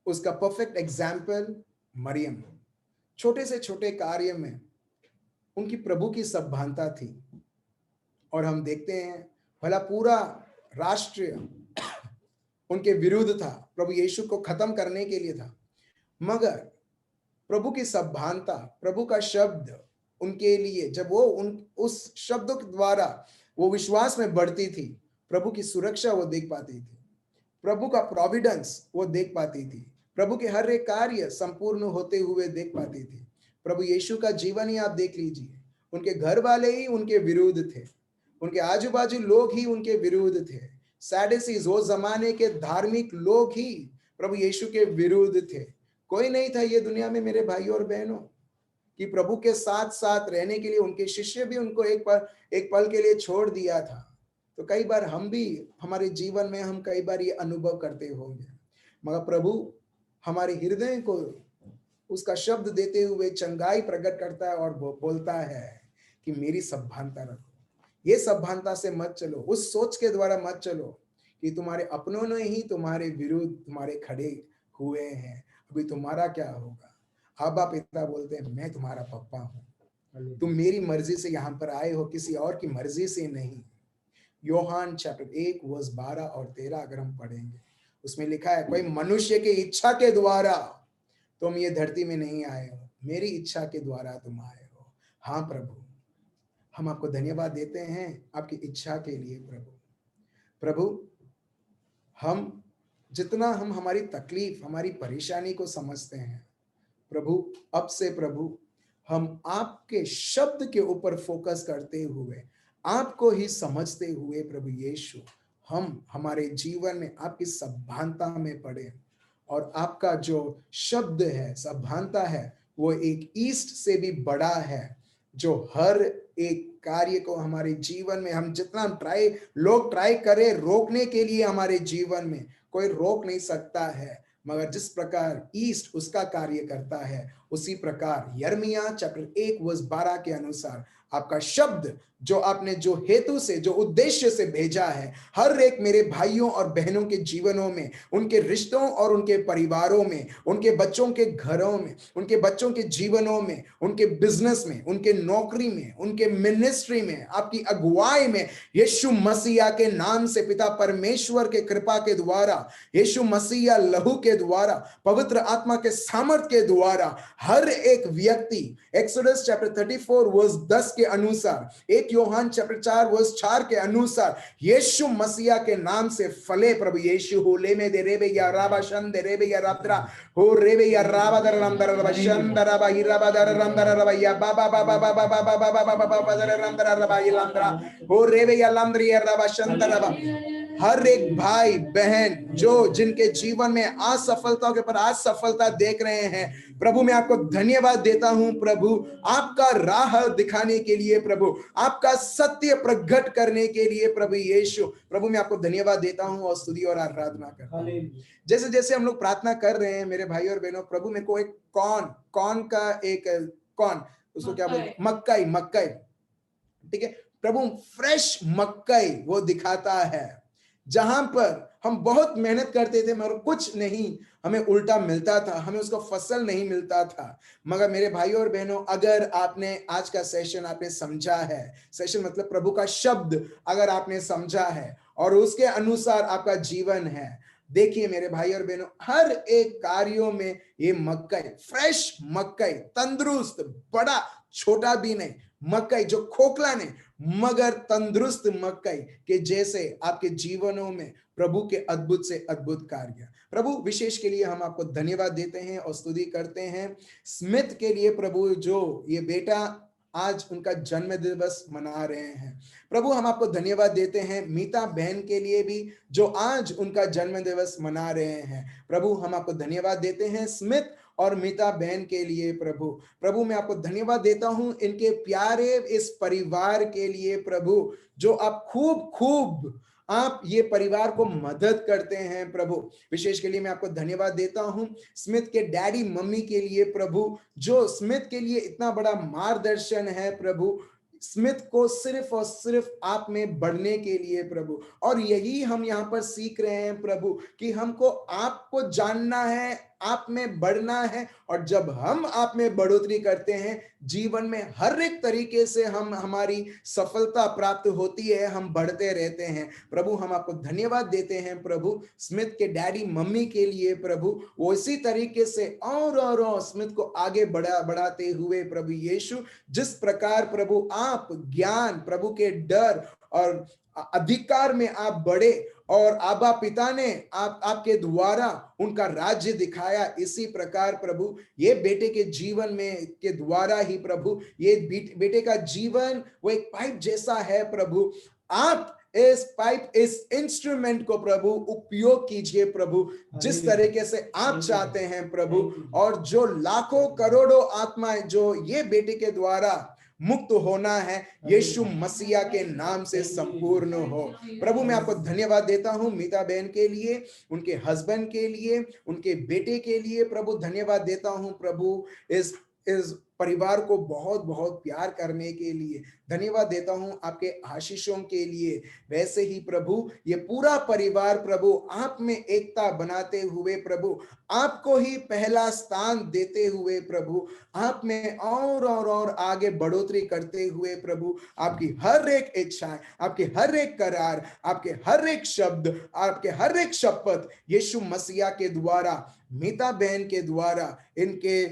उसका परफेक्ट एग्जाम्पल मरियम, छोटे से छोटे कार्य में उनकी प्रभु की सभानता थी। और हम देखते हैं भला पूरा राष्ट्र उनके विरुद्ध था, प्रभु यीशु को खत्म करने के लिए था, मगर प्रभु की सभानता, प्रभु का शब्द उनके लिए, जब वो उस शब्दों के द्वारा वो विश्वास में बढ़ती थी, प्रभु की सुरक्षा वो देख पाती थी, प्रभु का प्रोविडेंस वो देख पाती थी, प्रभु के हर एक कार्य संपूर्ण होते हुए देख पाती थी। प्रभु यीशु का जीवन ही आप देख लीजिए, उनके घर वाले ही उनके विरुद्ध थे, उनके आजू बाजू लोग ही उनके विरुद्ध थे, सैडुसीज, वो जमाने के धार्मिक लोग ही प्रभु यीशु के विरुद्ध थे। कोई नहीं था ये दुनिया में मेरे भाइयों और बहनों कि प्रभु के साथ साथ रहने के लिए, उनके शिष्य भी उनको एक पल के लिए छोड़ दिया था। तो कई बार हम भी हमारे जीवन में हम कई बार ये अनुभव करते होंगे, मगर प्रभु हमारे हृदय को उसका शब्द देते हुए चंगाई प्रकट करता है और बोलता है कि मेरी सभानता रखो, ये सभानता से मत चलो, उस सोच के द्वारा मत चलो कि तुम्हारे अपनों ने ही तुम्हारे विरुद्ध तुम्हारे खड़े हुए हैं, अभी तुम्हारा क्या होगा। अब्बा पिता बोलते हैं मैं तुम्हारा पप्पा हूं, तुम मेरी मर्जी से यहाँ पर आए हो, किसी और की मर्जी से नहीं। योहान चैप्टर 1 वर्स 12 और 13 अगर हम पढ़ेंगे, उसमें लिखा है कोई मनुष्य की इच्छा के द्वारा तुम ये धरती में नहीं आए हो, मेरी इच्छा के द्वारा तुम आए हो। हाँ प्रभु, हम आपको धन्यवाद देते हैं आपकी इच्छा के लिए। प्रभु हम जितना हम हमारी तकलीफ, हमारी परेशानी को समझते हैं प्रभु, अब से प्रभु हम आपके शब्द के ऊपर फोकस करते हुए, आपको ही समझते हुए प्रभु यीशु, हम हमारे जीवन में आपकी सभानता में पड़े, और आपका जो शब्द है, सभानता है, वो एक ईस्ट से भी बड़ा है, जो हर एक कार्य को हमारे जीवन में हम जितना लोग ट्राई करें रोकने के लिए, हमारे जीवन में कोई रोक नहीं सकता है, मगर जिस प्रकार ईस्ट उसका कार्य करता है, उसी प्रकार यिर्मयाह चैप्टर 1 वर्स 12 के अनुसार आपका शब्द जो आपने जो हेतु से, जो उद्देश्य से भेजा है, हर एक मेरे भाइयों और बहनों के जीवनों में, उनके रिश्तों और उनके परिवारों में, उनके बच्चों के घरों में, उनके बच्चों के जीवनों में, उनके बिजनेस में, उनके नौकरी में, उनके मिनिस्ट्री में, आपकी अगुवाई में, यीशु मसीहा के नाम से पिता परमेश्वर के कृपा के द्वारा, यीशु मसीहा लहू के द्वारा, पवित्र आत्मा के सामर्थ के द्वारा, हर एक व्यक्ति, एक्सोडस चैप्टर 34 वर्स 10 के अनुसार, 1 यूहन्ना चैप्टर 4 वर्स 4 के अनुसार यीशु मसीहा के नाम से फले प्रभु यीशु। हो ले में दे रे बे या राबा शन दे रे बे या रात्रा हो रे बे या राबा दर राम दर रबा शन दर रबा ही राबा दर राम दर रबा या बाबा बाबा बाबा बाबा बाबा बाबा बाबा दर राम दर रबा या लांद्रा हो रे बे या लांद्री या राबा शन दर रबा। हर एक भाई बहन जो जिनके जीवन में असफलताओं के ऊपर असफलता देख रहे हैं, प्रभु मैं आपको धन्यवाद देता हूं प्रभु, आपका राह दिखाने के लिए प्रभु, आपका सत्य प्रकट करने के लिए प्रभु यीशु। प्रभु मैं आपको धन्यवाद देता हूं और स्तुति और आराधना करता हूं। जैसे जैसे हम लोग प्रार्थना कर रहे हैं मेरे भाई और बहनों, प्रभु मेरे को एक कौन का एक कौन उसको क्या बोलते हैं, मक्कई, ठीक है प्रभु, फ्रेश मक्कई वो दिखाता है, जहां पर हम बहुत मेहनत करते थे मगर कुछ नहीं हमें उल्टा मिलता था, हमें उसका फसल नहीं मिलता था। मगर मेरे भाइयों और बहनों, अगर आपने आज का सेशन आपने समझा है, सेशन मतलब प्रभु का शब्द अगर आपने समझा है और उसके अनुसार आपका जीवन है, देखिए मेरे भाई और बहनों, हर एक कार्यों में ये मक्कई, फ्रेश मक्कई, तंदुरुस्त, बड़ा छोटा भी नहीं, मक्कई जो खोखला नहीं मगर तंदुरुस्त मक्कई के जैसे आपके जीवनों में प्रभु के अद्भुत से अद्भुत कार्य। प्रभु विशेष के लिए हम आपको धन्यवाद देते हैं और स्तुति करते हैं स्मिथ के लिए प्रभु, जो ये बेटा आज उनका जन्म दिवस मना रहे हैं। प्रभु हम आपको धन्यवाद देते हैं मीता बहन के लिए भी जो आज उनका जन्म दिवस मना रहे हैं। प्रभु हम आपको धन्यवाद देते हैं स्मिथ और मीता बहन के लिए प्रभु मैं आपको धन्यवाद देता हूं इनके प्यारे इस परिवार के लिए प्रभु, जो आप खूब आप ये परिवार को मदद करते हैं प्रभु। विशेष के लिए मैं आपको धन्यवाद देता हूं स्मिथ के डैडी मम्मी के लिए प्रभु, जो स्मिथ के लिए इतना बड़ा मार्गदर्शन है प्रभु, स्मिथ को सिर्फ और सिर्फ आप में बढ़ने के लिए प्रभु। और यही हम यहाँ पर सीख रहे हैं प्रभु कि हमको आपको जानना है, आप में बढ़ना है, और जब हम आप में बढ़ोतरी करते हैं जीवन में हर एक तरीके से हमारी सफलता प्राप्त होती है, हम बढ़ते रहते हैं। प्रभु हम आपको धन्यवाद देते हैं प्रभु स्मिथ के डैडी मम्मी के लिए प्रभु, वो इसी तरीके से और स्मिथ को आगे बढ़ाते हुए प्रभु यीशु, जिस प्रकार प्रभु आप ज्ञान, प्रभु के डर और अधिकार में आप बढ़े और आबा पिता ने आपके द्वारा उनका राज्य दिखाया, इसी प्रकार प्रभु ये बेटे के जीवन में के द्वारा ही प्रभु ये बेटे का जीवन वो एक पाइप जैसा है प्रभु। आप इस पाइप, इस इंस्ट्रूमेंट को प्रभु उपयोग कीजिए प्रभु जिस तरीके से आप चाहते हैं प्रभु, और जो लाखों करोड़ों आत्माएं जो ये बेटे के द्वारा मुक्त होना है यीशु मसीहा के नाम से संपूर्ण हो। प्रभु मैं आपको धन्यवाद देता हूं मीता बहन के लिए, उनके हस्बैंड के लिए, उनके बेटे के लिए प्रभु धन्यवाद देता हूं प्रभु इस परिवार को बहुत बहुत प्यार करने के लिए धन्यवाद देता हूं आपके आशीषों के लिए। वैसे ही प्रभु ये पूरा परिवार प्रभु आप में एकता बनाते हुए प्रभु आपको ही पहला स्थान देते हुए प्रभु आप में और आगे बढ़ोतरी करते हुए प्रभु आपकी हर एक इच्छाएं, आपके हर एक करार, आपके हर एक शब्द, आपके हर एक शपथ यीशु मसीहा के द्वारा, मीता बहन के द्वारा, इनके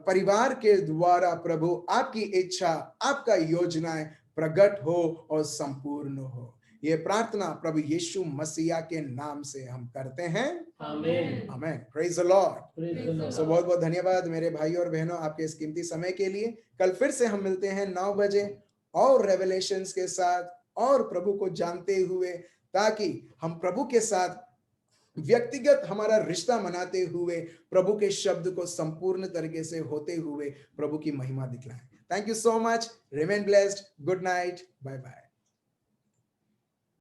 परिवार के द्वारा प्रभु आपकी इच्छा, आपका योजनाएं प्रकट हो और संपूर्ण हो। ये प्रार्थना प्रभु यीशु मसीहा के नाम से हम करते हैं, आमीन आमीन। Praise the Lord. सो बहुत बहुत धन्यवाद मेरे भाई और बहनों आपके इस कीमती समय के लिए। कल फिर से हम मिलते हैं 9 बजे और रेवलेशंस के साथ और प्रभु को जानते हुए, ताकि हम प्रभु के साथ व्यक्तिगत हमारा रिश्ता मनाते हुए प्रभु के शब्द को संपूर्ण तरीके से होते हुए प्रभु की महिमा दिखलाएं। Thank you so much, remain blessed, good night, bye bye.